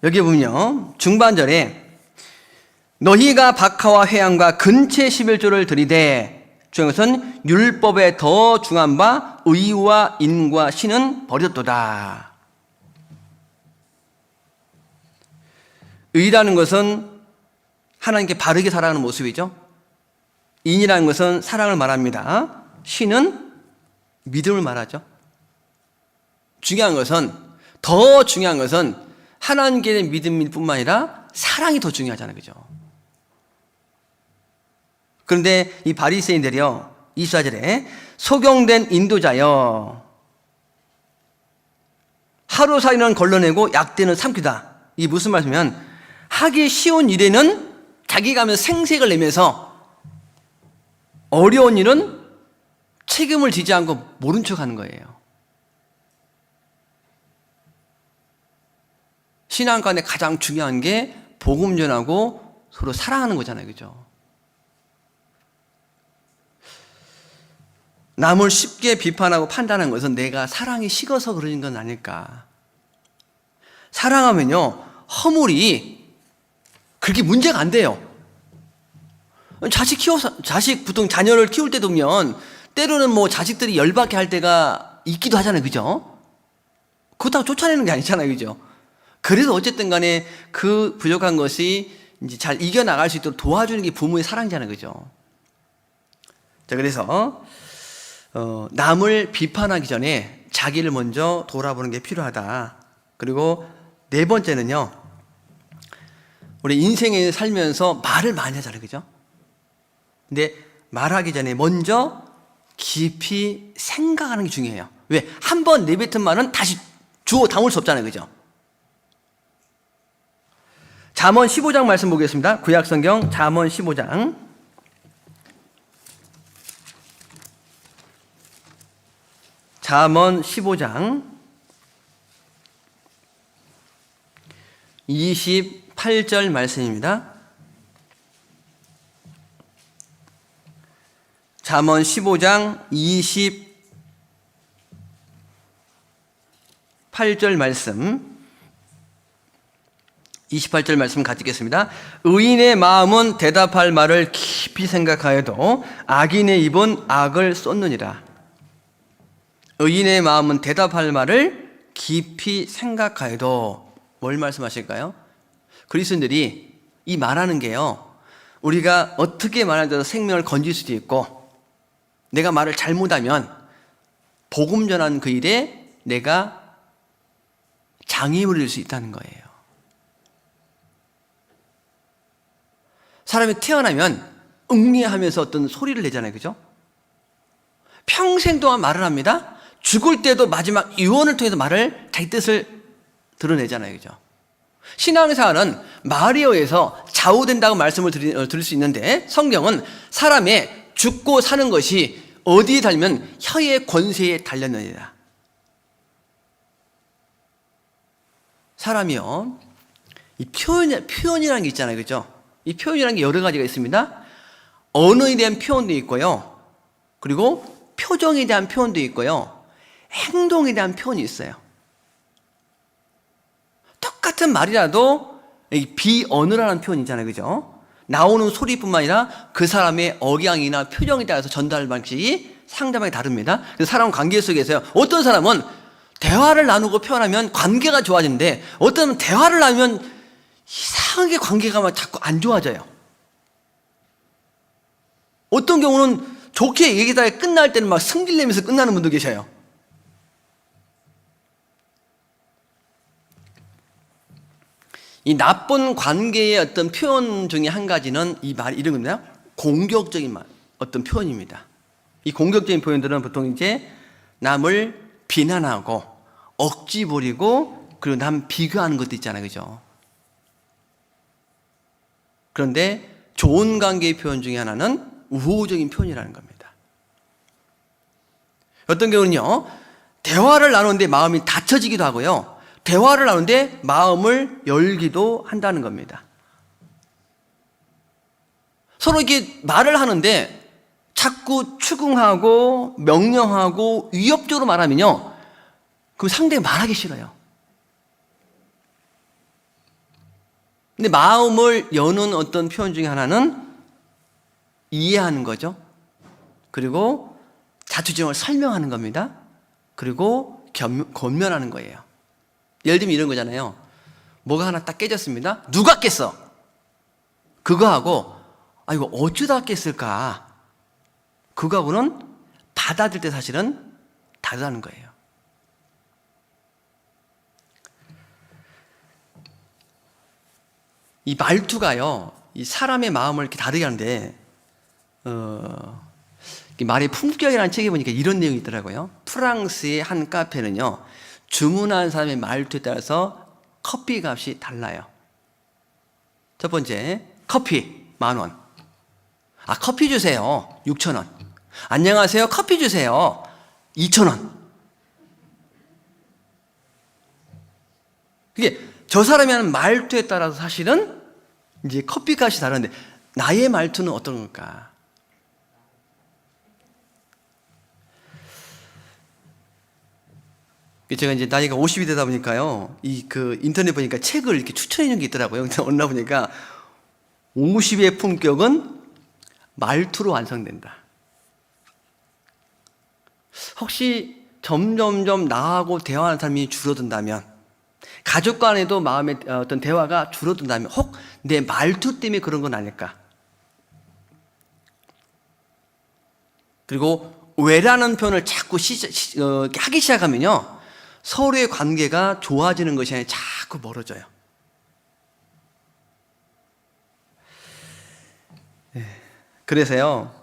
여기 보면요, 중반절에 너희가 박하와 회향과 근체 11조를 들이되, 중요한 것은 율법에 더 중한 바 의와 인과 신은 버렸도다. 의라는 것은 하나님께 바르게 살아가는 모습이죠. 인이라는 것은 사랑을 말합니다. 신은 믿음을 말하죠. 더 중요한 것은 하나님께 대한 믿음일 뿐만 아니라 사랑이 더 중요하잖아요. 그죠? 그런데 이 바리새인들이요, 24절에 소경된 인도자여, 하루살이는 걸러내고 약대는 삼키다. 이게 무슨 말이냐면, 하기 쉬운 일에는 자기가 하면 생색을 내면서, 어려운 일은 책임을 지지 않고 모른 척 하는 거예요. 신앙관에 가장 중요한 게 복음 전하고 서로 사랑하는 거잖아요. 그죠? 남을 쉽게 비판하고 판단하는 것은 내가 사랑이 식어서 그러는 건 아닐까. 사랑하면요, 허물이 그렇게 문제가 안 돼요. 보통 자녀를 키울 때도 보면 때로는 뭐 자식들이 열받게 할 때가 있기도 하잖아요. 그죠? 그렇다고 쫓아내는 게 아니잖아요. 그죠? 그래도 어쨌든 간에 그 부족한 것이 이제 잘 이겨나갈 수 있도록 도와주는 게 부모의 사랑이잖아요. 그죠? 자, 그래서 남을 비판하기 전에 자기를 먼저 돌아보는 게 필요하다. 그리고 네 번째는요, 우리 인생에 살면서 말을 많이 하잖아요. 그죠? 근데 말하기 전에 먼저 깊이 생각하는 게 중요해요. 왜? 한 번 내뱉은 말은 다시 주워 담을 수 없잖아요. 그죠? 잠언 15장 말씀 보겠습니다. 구약성경 잠언 15장. 잠언 15장 28절 말씀입니다. 잠언 15장 28절 말씀, 28절 말씀 같이 읽겠습니다. 의인의 마음은 대답할 말을 깊이 생각하여도 악인의 입은 악을 쏟느니라. 의인의 마음은 대답할 말을 깊이 생각하여도, 뭘 말씀하실까요? 그리스도인들이 이 말하는 게요, 우리가 어떻게 말하자면 생명을 건질 수도 있고, 내가 말을 잘못하면 복음 전하는 그 일에 내가 장애물이 될 수 있다는 거예요. 사람이 태어나면 응리하면서 어떤 소리를 내잖아요. 그죠? 평생 동안 말을 합니다. 죽을 때도 마지막 유언을 통해서 말을 자기 뜻을 드러내잖아요. 그죠? 신앙생활은 말에 의해서 좌우된다고 말씀을 드릴 수 있는데, 성경은 사람의 죽고 사는 것이 어디에 달면 혀의 권세에 달렸느니라. 사람이요, 이 표현이라는 게 있잖아요. 그죠? 이 표현이라는 게 여러 가지가 있습니다. 언어에 대한 표현도 있고요, 그리고 표정에 대한 표현도 있고요, 행동에 대한 표현이 있어요. 똑같은 말이라도 비언어라는 표현이 있잖아요. 그죠? 나오는 소리뿐만 아니라 그 사람의 억양이나 표정에 따라서 전달 방식이 상대방이 다릅니다. 그래서 사람 관계 속에서요, 어떤 사람은 대화를 나누고 표현하면 관계가 좋아지는데, 어떤 사람은 대화를 나누면 이상하게 관계가 막 자꾸 안 좋아져요. 어떤 경우는 좋게 얘기하다가 끝날 때는 막 승질내면서 끝나는 분도 계셔요. 이 나쁜 관계의 어떤 표현 중에 한 가지는 이 말, 이런 겁니다. 공격적인 말, 어떤 표현입니다. 이 공격적인 표현들은 보통 이제 남을 비난하고 억지 부리고, 그리고 남 비교하는 것도 있잖아요. 그죠? 그런데 좋은 관계의 표현 중에 하나는 우호적인 표현이라는 겁니다. 어떤 경우는요, 대화를 나누는데 마음이 닫혀지기도 하고요, 대화를 나누는데 마음을 열기도 한다는 겁니다. 서로 이렇게 말을 하는데 자꾸 추궁하고 명령하고 위협적으로 말하면요, 그럼 상대가 말하기 싫어요. 근데 마음을 여는 어떤 표현 중에 하나는 이해하는 거죠. 그리고 자초지종을 설명하는 겁니다. 그리고 권면하는 거예요. 예를 들면 이런 거잖아요. 뭐가 하나 딱 깨졌습니다. 누가 깼어? 그거하고 이거 어쩌다 깼을까? 그거하고는 받아들일 때 사실은 다르다는 거예요. 이 말투가요, 이 사람의 마음을 이렇게 다르게 하는데, 말의 품격이라는 책에 보니까 이런 내용이 있더라고요. 프랑스의 한 카페는요, 주문한 사람의 말투에 따라서 커피 값이 달라요. 첫 번째, 커피 10,000원. 커피 주세요. 6,000원. 안녕하세요. 커피 주세요. 2,000원. 이게 저 사람이 하는 말투에 따라서 사실은 이제 커피 값이 다른데, 나의 말투는 어떤 걸까? 제가 이제 나이가 50이 되다 보니까요, 인터넷 보니까 책을 이렇게 추천해 주는 게 있더라고요. 어느 보니까 50의 품격은 말투로 완성된다. 혹시 점점점 나하고 대화하는 사람이 줄어든다면, 가족 간에도 마음의 어떤 대화가 줄어든다면, 혹 내 말투 때문에 그런 건 아닐까? 그리고 왜라는 표현을 자꾸 하기 시작하면요, 서로의 관계가 좋아지는 것이 아니라 자꾸 멀어져요. 그래서요,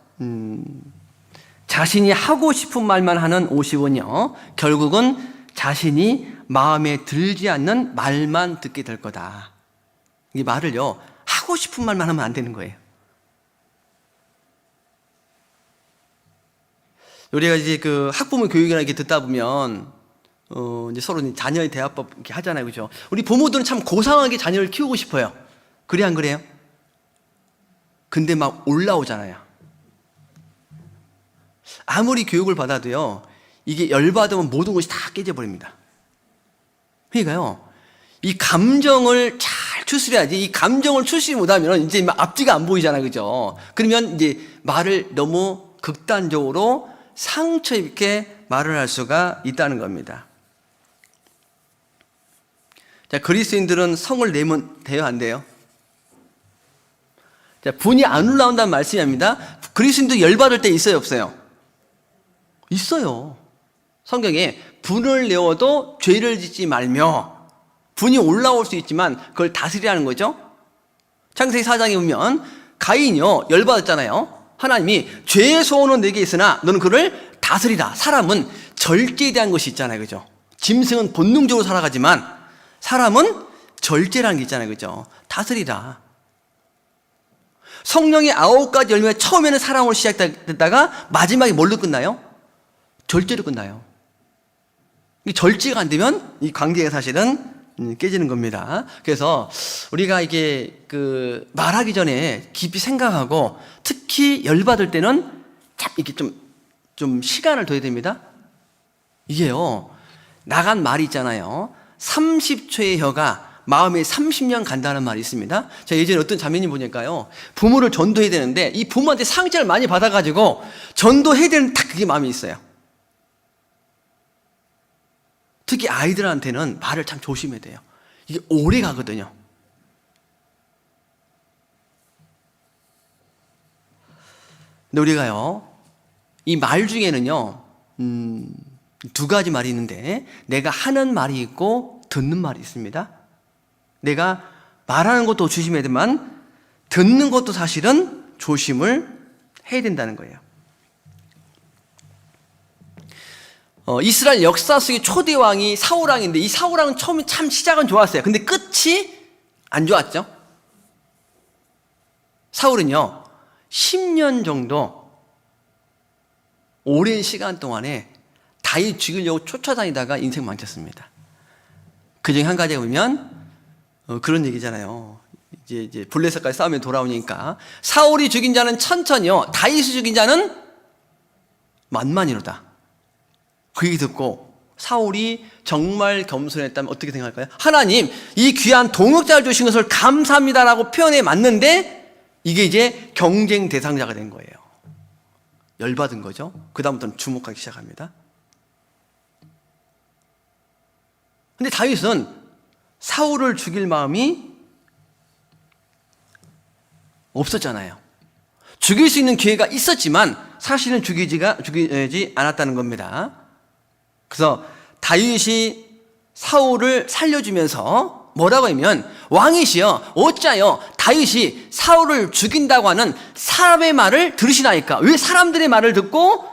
자신이 하고 싶은 말만 하는 50은요, 결국은 자신이 마음에 들지 않는 말만 듣게 될 거다. 이 말을요, 하고 싶은 말만 하면 안 되는 거예요. 우리가 이제 학부모 교육이나 이렇게 듣다 보면, 이제 서로 자녀의 대화법 이렇게 하잖아요. 그죠? 우리 부모들은 참 고상하게 자녀를 키우고 싶어요. 그래, 안 그래요? 근데 막 올라오잖아요. 아무리 교육을 받아도요, 이게 열받으면 모든 것이 다 깨져버립니다. 그러니까요, 이 감정을 잘 추스려야지. 이 감정을 추스리지 못하면 이제 앞뒤가 안 보이잖아요. 그죠? 그러면 이제 말을 너무 극단적으로 상처 입게 말을 할 수가 있다는 겁니다. 자, 그리스도인들은 성을 내면 돼요, 안 돼요? 자, 분이 안 올라온다는 말씀이 아닙니다. 그리스도인도 열받을 때 있어요, 없어요? 있어요. 성경에 분을 내어도 죄를 짓지 말며, 분이 올라올 수 있지만 그걸 다스리라는 거죠. 창세기 4장에 보면 가인이요 열받았잖아요. 하나님이 죄의 소원은 내게 있으나 너는 그를 다스리라. 사람은 절제에 대한 것이 있잖아요, 그죠? 짐승은 본능적으로 살아가지만 사람은 절제라는 게 있잖아요, 그죠? 다스리라. 성령의 9가지 열매가 처음에는 사랑으로 시작됐다가 마지막에 뭘로 끝나요? 절제로 끝나요. 이 절제가 안 되면 이 관계가 사실은 깨지는 겁니다. 그래서 우리가 이게 말하기 전에 깊이 생각하고, 특히 열받을 때는 참 이렇게 좀 시간을 둬야 됩니다. 이게요, 나간 말이 있잖아요. 30초의 혀가 마음에 30년 간다는 말이 있습니다. 제가 예전에 어떤 자매님 보니까요, 부모를 전도해야 되는데 이 부모한테 상처를 많이 받아가지고 전도해야 되는 딱 그게 마음이 있어요. 특히 아이들한테는 말을 참 조심해야 돼요. 이게 오래 가거든요. 근데 우리가요, 이 말 중에는요, 2가지 말이 있는데, 내가 하는 말이 있고 듣는 말이 있습니다. 내가 말하는 것도 조심해야 되지만 듣는 것도 사실은 조심을 해야 된다는 거예요. 이스라엘 역사 속의 초대 왕이 사울왕인데, 이 사울왕은 처음에 참 시작은 좋았어요. 근데 끝이 안 좋았죠. 사울은요 10년 정도 오랜 시간 동안에 다윗 죽이려고 쫓아다니다가 인생 망쳤습니다. 그 중에 한 가지가 보면 그런 얘기잖아요. 이제 블레셋까지 싸우며 돌아오니까 사울이 죽인 자는 천천히요, 다윗이 죽인 자는 만만이로다. 그 얘기 듣고 사울이 정말 겸손했다면 어떻게 생각할까요? 하나님, 이 귀한 동역자를 주신 것을 감사합니다라고 표현해 맞는데, 이게 이제 경쟁 대상자가 된 거예요. 열받은 거죠. 그 다음부터는 주목하기 시작합니다. 근데 다윗은 사울을 죽일 마음이 없었잖아요. 죽일 수 있는 기회가 있었지만 사실은 죽이지 않았다는 겁니다. 그래서 다윗이 사울을 살려주면서 뭐라고 하면, 왕이시여 어찌하여 다윗이 사울을 죽인다고 하는 사람의 말을 들으시나이까? 왜 사람들의 말을 듣고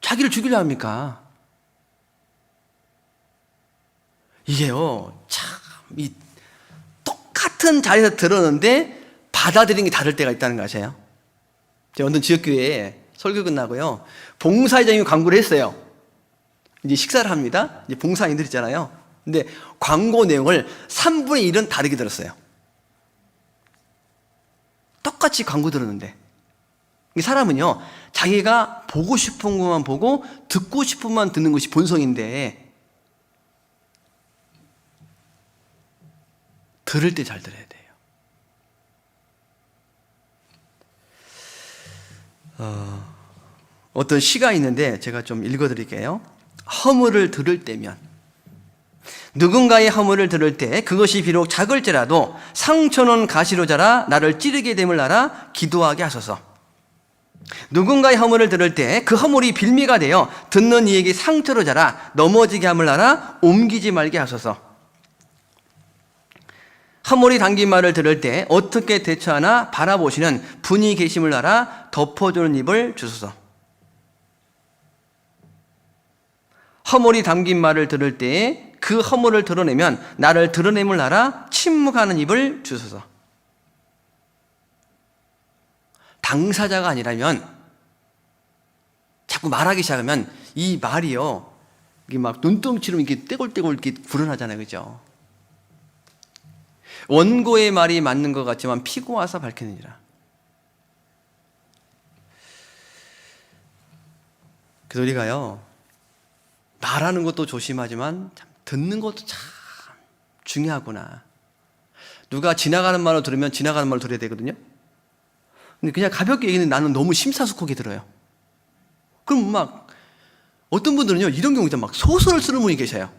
자기를 죽이려 합니까? 이게요, 참 이 똑같은 자리에서 들었는데 받아들이는 게 다를 때가 있다는 거 아세요? 제가 어떤 지역교회에 설교 끝나고요, 봉사회장이 광고를 했어요. 이제 식사를 합니다. 이제 봉사인들 있잖아요. 근데 광고 내용을 3분의 1은 다르게 들었어요. 똑같이 광고 들었는데. 이 사람은요, 자기가 보고 싶은 것만 보고 듣고 싶은 것만 듣는 것이 본성인데, 들을 때 잘 들어야 돼요. 어떤 시가 있는데 제가 좀 읽어드릴게요. 허물을 들을 때면, 누군가의 허물을 들을 때 그것이 비록 작을지라도 상처는 가시로 자라 나를 찌르게 됨을 알아 기도하게 하소서. 누군가의 허물을 들을 때 그 허물이 빌미가 되어 듣는 이에게 상처로 자라 넘어지게 함을 알아 옮기지 말게 하소서. 허물이 담긴 말을 들을 때 어떻게 대처하나 바라보시는 분이 계심을 알아 덮어주는 입을 주소서. 허물이 담긴 말을 들을 때 그 허물을 드러내면 나를 드러냄을 알아 침묵하는 입을 주소서. 당사자가 아니라면, 자꾸 말하기 시작하면 이 말이요, 이게 막 눈덩이처럼 이렇게 떼골떼골 이렇게 불어나잖아요, 그죠? 원고의 말이 맞는 것 같지만 피고 와서 밝히느니라. 그래서 우리가요, 말하는 것도 조심하지만 참 듣는 것도 참 중요하구나. 누가 지나가는 말을 들으면 지나가는 말을 들어야 되거든요. 근데 그냥 가볍게 얘기는 나는 너무 심사숙고하게 들어요. 그럼 막 어떤 분들은요, 이런 경우에 막 소설을 쓰는 분이 계셔요.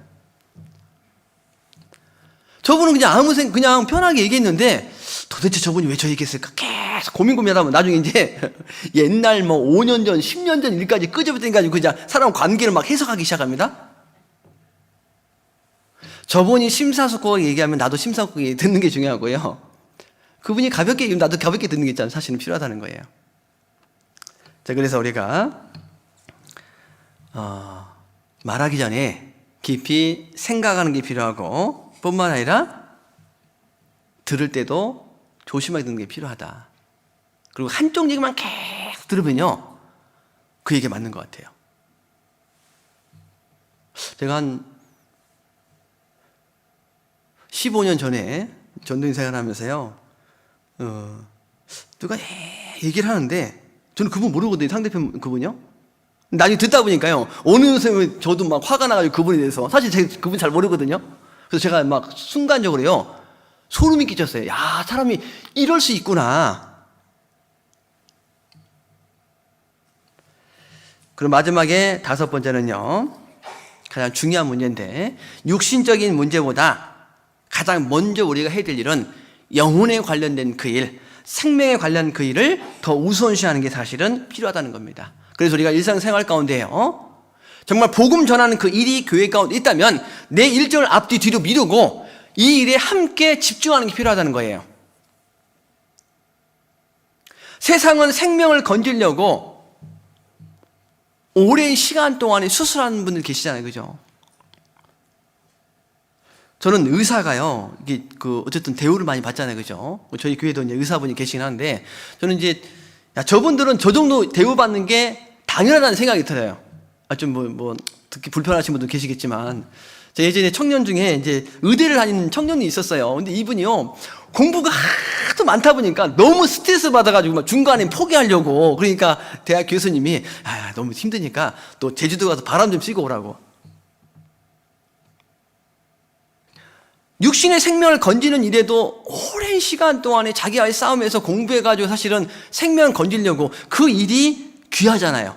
저분은 그냥 그냥 편하게 얘기했는데 도대체 저분이 왜 저 얘기했을까? 계속 고민하다 보면 나중에 이제 옛날 뭐 5년 전, 10년 전 일까지 끄집어내가지고 그냥 사람 관계를 막 해석하기 시작합니다. 저분이 심사숙고하게 얘기하면 나도 심사숙고하게 듣는 게 중요하고요. 그분이 가볍게 얘기하면 나도 가볍게 듣는 게 있잖아요. 사실은 필요하다는 거예요. 자, 그래서 우리가 말하기 전에 깊이 생각하는 게 필요하고 뿐만 아니라 들을 때도 조심하게 듣는 게 필요하다. 그리고 한쪽 얘기만 계속 들으면요, 그 얘기가 맞는 것 같아요. 제가 한 15년 전에 전도인 생활하면서요, 누가 얘기를 하는데 저는 그분 모르거든요. 상대편 그분이요. 나중에 듣다 보니까요, 어느 순간 저도 막 화가 나가지고 그분에 대해서, 사실 제가 그분 잘 모르거든요. 그래서 제가 막 순간적으로요 소름이 끼쳤어요. 야, 사람이 이럴 수 있구나. 그럼 마지막에 5번째는요, 가장 중요한 문제인데, 육신적인 문제보다 가장 먼저 우리가 해야 될 일은 영혼에 관련된 그 일, 생명에 관련 그 일을 더 우선시하는 게 사실은 필요하다는 겁니다. 그래서 우리가 일상생활 가운데요, 정말 복음 전하는 그 일이 교회 가운데 있다면 내 일정을 앞뒤 뒤로 미루고 이 일에 함께 집중하는 게 필요하다는 거예요. 세상은 생명을 건지려고 오랜 시간 동안에 수술하는 분들 계시잖아요. 그죠? 저는 의사가요, 이게 어쨌든 대우를 많이 받잖아요. 그죠? 저희 교회도 이제 의사분이 계시긴 한데, 저는 이제, 야, 저분들은 저 정도 대우받는 게 당연하다는 생각이 들어요. 듣기 불편하신 분도 계시겠지만, 제가 예전에 청년 중에 이제 의대를 다니는 청년이 있었어요. 근데 이분이요, 공부가 하도 많다 보니까 너무 스트레스 받아가지고 막 중간에 포기하려고. 그러니까 대학 교수님이, 너무 힘드니까 또 제주도 가서 바람 좀 쐬고 오라고. 육신의 생명을 건지는 일에도 오랜 시간 동안에 자기와의 싸움에서 공부해가지고 사실은 생명을 건지려고, 그 일이 귀하잖아요.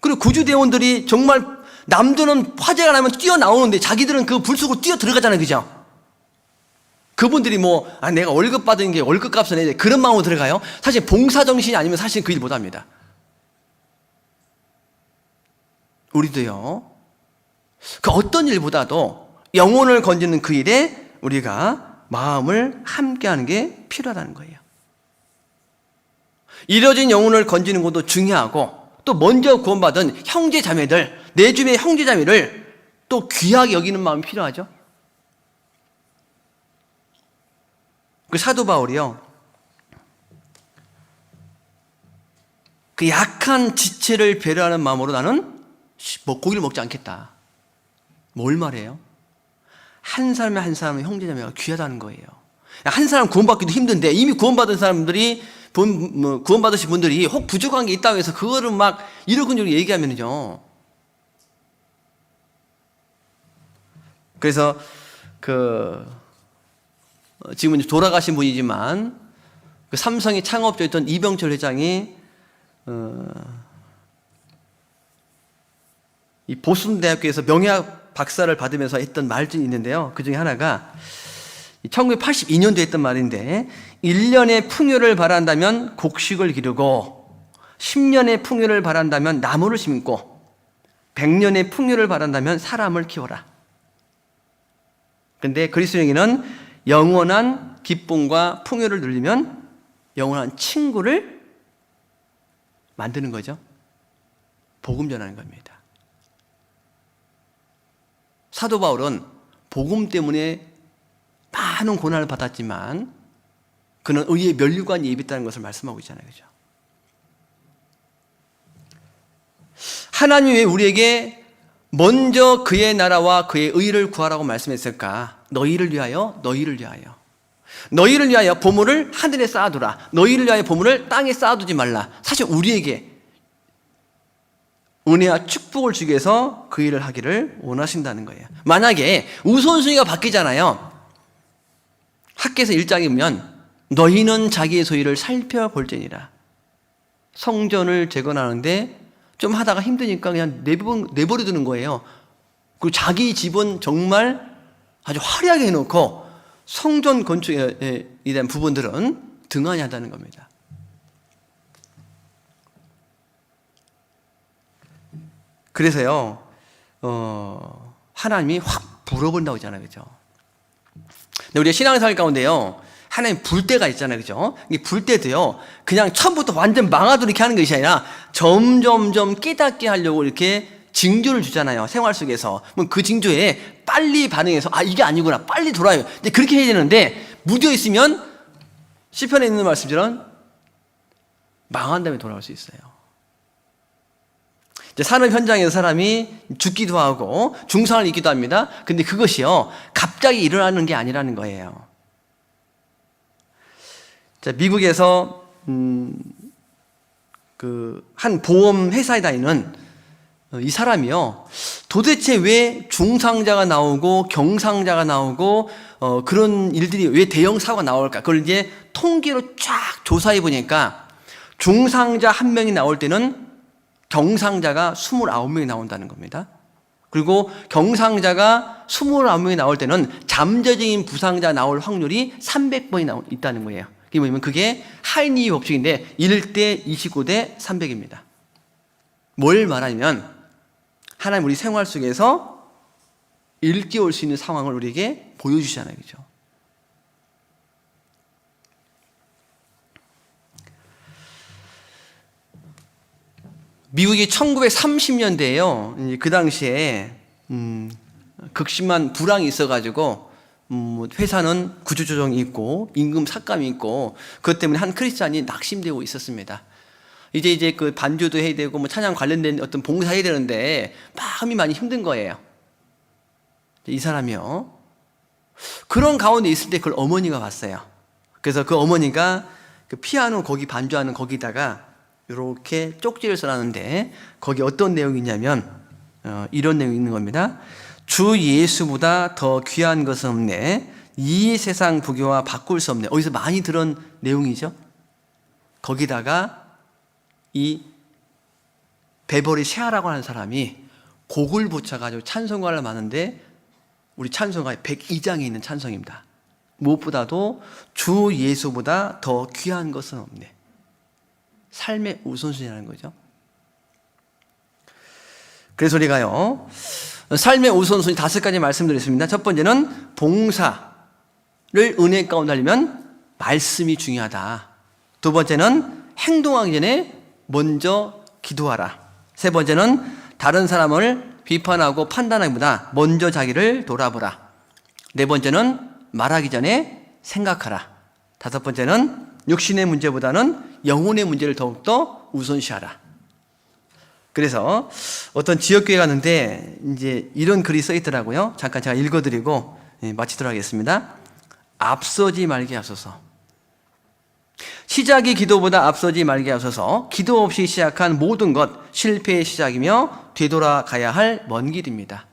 그리고 구주대원들이 정말 남들은 화재가 나면 뛰어나오는데 자기들은 그 불 속으로 뛰어 들어가잖아요. 그죠? 그분들이 내가 월급 받은 게 월급 값을 내야 돼, 그런 마음으로 들어가요? 사실 봉사정신이 아니면 사실 그 일 못합니다. 우리도요, 그 어떤 일보다도 영혼을 건지는 그 일에 우리가 마음을 함께하는 게 필요하다는 거예요. 이뤄진 영혼을 건지는 것도 중요하고, 또 먼저 구원받은 형제 자매들, 내 주변의 형제 자매를 또 귀하게 여기는 마음이 필요하죠. 그 사도 바울이요, 그 약한 지체를 배려하는 마음으로 나는 고기를 먹지 않겠다. 뭘 말해요? 한 사람의 한 사람의 형제자매가 귀하다는 거예요. 한 사람 구원받기도 힘든데 이미 구원받은 사람들이, 구원받으신 분들이 혹 부족한 게 있다고 해서 그거를 막 이러쿵저러쿵 얘기하면요. 그래서 지금은 돌아가신 분이지만 그 삼성의 창업주였던 이병철 회장이 이 보스턴 대학교에서 명예학 박사를 받으면서 했던 말들이 있는데요. 그 중에 하나가 1982년도에 했던 말인데, 1년의 풍요를 바란다면 곡식을 기르고, 10년의 풍요를 바란다면 나무를 심고, 100년의 풍요를 바란다면 사람을 키워라. 근데 그리스도인에게는 영원한 기쁨과 풍요를 누리면 영원한 친구를 만드는 거죠. 복음 전하는 겁니다. 사도 바울은 복음 때문에 많은 고난을 받았지만 그는 의의 면류관이 입었다는 것을 말씀하고 있잖아요. 그죠? 하나님이 왜 우리에게 먼저 그의 나라와 그의 의를 구하라고 말씀했을까? 너희를 위하여, 너희를 위하여. 너희를 위하여 보물을 하늘에 쌓아두라. 너희를 위하여 보물을 땅에 쌓아두지 말라. 사실 우리에게 은혜와 축복을 주기 위해서 그 일을 하기를 원하신다는 거예요. 만약에 우선순위가 바뀌잖아요. 학계에서 1장에 보면 너희는 자기의 소유를 살펴볼지니라. 성전을 재건하는데 좀 하다가 힘드니까 그냥 내버려두는 거예요. 그리고 자기 집은 정말 아주 화려하게 해놓고 성전 건축에 대한 부분들은 등한히 한다는 겁니다. 그래서요, 하나님이 확 불어본다고 했잖아요. 그죠? 근데 우리가 신앙생활 가운데요, 하나님 불 때가 있잖아요. 그죠? 이 불 때도요, 그냥 처음부터 완전 망하도록 이렇게 하는 것이 아니라 점점점 깨닫게 하려고 이렇게 징조를 주잖아요. 생활 속에서. 그 징조에 빨리 반응해서, 아, 이게 아니구나. 빨리 돌아요. 근데 그렇게 해야 되는데, 무뎌 있으면, 시편에 있는 말씀처럼 망한 다음에 돌아올 수 있어요. 이제 산업 현장에서 사람이 죽기도 하고 중상을 입기도 합니다. 근데 그것이요, 갑자기 일어나는 게 아니라는 거예요. 자, 미국에서 한 보험 회사에 다니는 이 사람이요, 도대체 왜 중상자가 나오고 경상자가 나오고 그런 일들이 왜 대형 사고가 나올까? 그걸 이제 통계로 쫙 조사해 보니까 중상자 1명이 나올 때는 경상자가 29명이 나온다는 겁니다. 그리고 경상자가 29명이 나올 때는 잠재적인 부상자 나올 확률이 300번이 있다는 거예요. 그게 뭐냐면 그게 하이니 법칙인데 1대 29대 300입니다. 뭘 말하냐면 하나님 우리 생활 속에서 일깨울 수 있는 상황을 우리에게 보여주시잖아요. 그죠? 미국이 1930년대에요. 그 당시에 극심한 불황이 있어가지고 회사는 구조조정이 있고 임금 삭감이 있고 그것 때문에 한 크리스찬이 낙심되고 있었습니다. 이제 그 반주도 해야 되고 뭐 찬양 관련된 어떤 봉사해야 되는데 마음이 많이 힘든 거예요. 이 사람이요, 그런 가운데 있을 때 그걸 어머니가 봤어요. 그래서 그 어머니가 그 피아노 거기 반주하는 거기다가 이렇게 쪽지를 써놨는데 거기 어떤 내용이 있냐면 이런 내용이 있는 겁니다. 주 예수보다 더 귀한 것은 없네. 이 세상 부귀와 바꿀 수 없네. 어디서 많이 들은 내용이죠. 거기다가 이 베버리 셰아라고 하는 사람이 곡을 붙여가지고 찬송가를 하는데 우리 찬송가의 102장에 있는 찬송입니다. 무엇보다도 주 예수보다 더 귀한 것은 없네. 삶의 우선순위라는 거죠. 그래서 우리가요, 삶의 우선순위 5가지 말씀드렸습니다. 첫 번째는 봉사를 은혜 가운데 하려면 말씀이 중요하다. 두 번째는 행동하기 전에 먼저 기도하라. 세 번째는 다른 사람을 비판하고 판단하기보다 먼저 자기를 돌아보라. 네 번째는 말하기 전에 생각하라. 다섯 번째는 육신의 문제보다는 영혼의 문제를 더욱더 우선시하라. 그래서 어떤 지역교회 갔는데 이제 이런 글이 써 있더라고요. 잠깐 제가 읽어드리고 마치도록 하겠습니다. 앞서지 말게 하소서. 시작이 기도보다 앞서지 말게 하소서. 기도 없이 시작한 모든 것 실패의 시작이며 되돌아가야 할 먼 길입니다.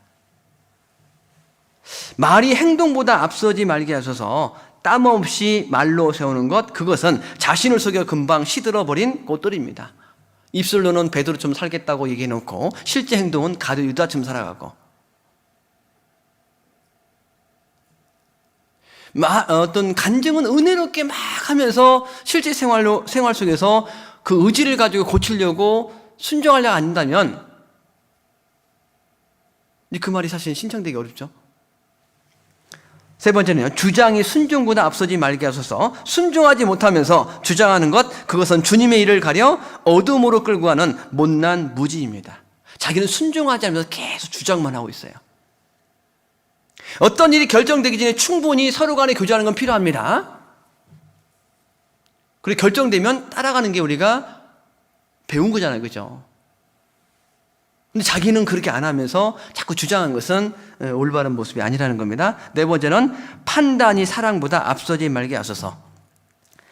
말이 행동보다 앞서지 말게 하소서. 땀 없이 말로 세우는 것, 그것은 자신을 속여 금방 시들어버린 꽃들입니다. 입술로는 베드로처럼 살겠다고 얘기해놓고 실제 행동은 가룟 유다처럼 살아가고, 어떤 간증은 은혜롭게 막 하면서 실제 생활 속에서 그 의지를 가지고 고치려고 순종하려고 한다면 그 말이 사실 신청되기 어렵죠. 세 번째는요, 주장이 순종보다 앞서지 말게 하소서. 순종하지 못하면서 주장하는 것, 그것은 주님의 일을 가려 어둠으로 끌고 가는 못난 무지입니다. 자기는 순종하지 않으면서 계속 주장만 하고 있어요. 어떤 일이 결정되기 전에 충분히 서로 간에 교제하는 건 필요합니다. 그리고 결정되면 따라가는 게 우리가 배운 거잖아요. 그죠? 근데 자기는 그렇게 안 하면서 자꾸 주장한 것은 올바른 모습이 아니라는 겁니다. 네 번째는 판단이 사랑보다 앞서지 말게 하소서.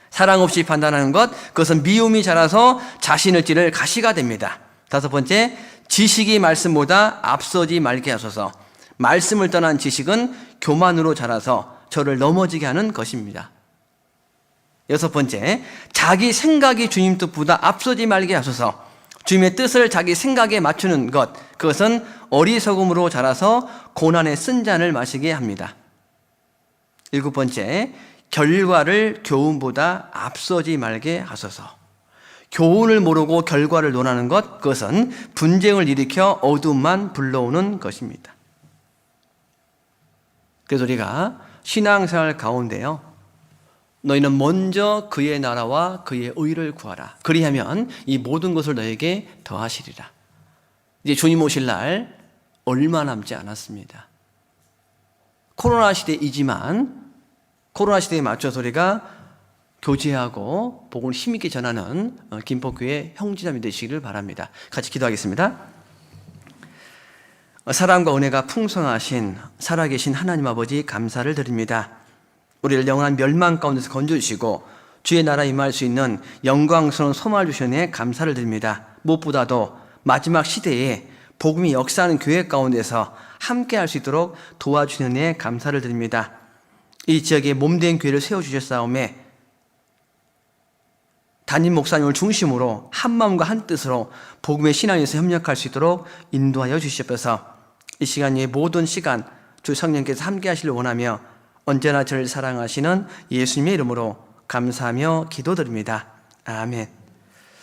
사랑 없이 판단하는 것, 그것은 미움이 자라서 자신을 찌를 가시가 됩니다. 다섯 번째, 지식이 말씀보다 앞서지 말게 하소서. 말씀을 떠난 지식은 교만으로 자라서 저를 넘어지게 하는 것입니다. 여섯 번째, 자기 생각이 주님 뜻보다 앞서지 말게 하소서. 주님의 뜻을 자기 생각에 맞추는 것, 그것은 어리석음으로 자라서 고난의 쓴 잔을 마시게 합니다. 7번째, 결과를 교훈보다 앞서지 말게 하소서. 교훈을 모르고 결과를 논하는 것, 그것은 분쟁을 일으켜 어둠만 불러오는 것입니다. 그래서 우리가 신앙생활 가운데요, 너희는 먼저 그의 나라와 그의 의를 구하라. 그리하면 이 모든 것을 너에게 더하시리라. 이제 주님 오실 날 얼마 남지 않았습니다. 코로나 시대이지만 코로나 시대에 맞춰서 우리가 교제하고 복음을 힘있게 전하는 김포교회 형제자매 되시기를 바랍니다. 같이 기도하겠습니다. 사랑과 은혜가 풍성하신 살아계신 하나님 아버지, 감사를 드립니다. 우리를 영원한 멸망 가운데서 건져주시고 주의 나라에 임할 수 있는 영광스러운 소망을 주시네 감사를 드립니다. 무엇보다도 마지막 시대에 복음이 역사하는 교회 가운데서 함께 할 수 있도록 도와주시는 데 감사를 드립니다. 이 지역에 몸된 교회를 세워주셨사오매 담임 목사님을 중심으로 한 마음과 한 뜻으로 복음의 신앙에서 협력할 수 있도록 인도하여 주시옵소서. 이 시간 의 모든 시간 주 성령께서 함께 하시길 원하며 언제나 저를 사랑하시는 예수님의 이름으로 감사하며 기도드립니다. 아멘.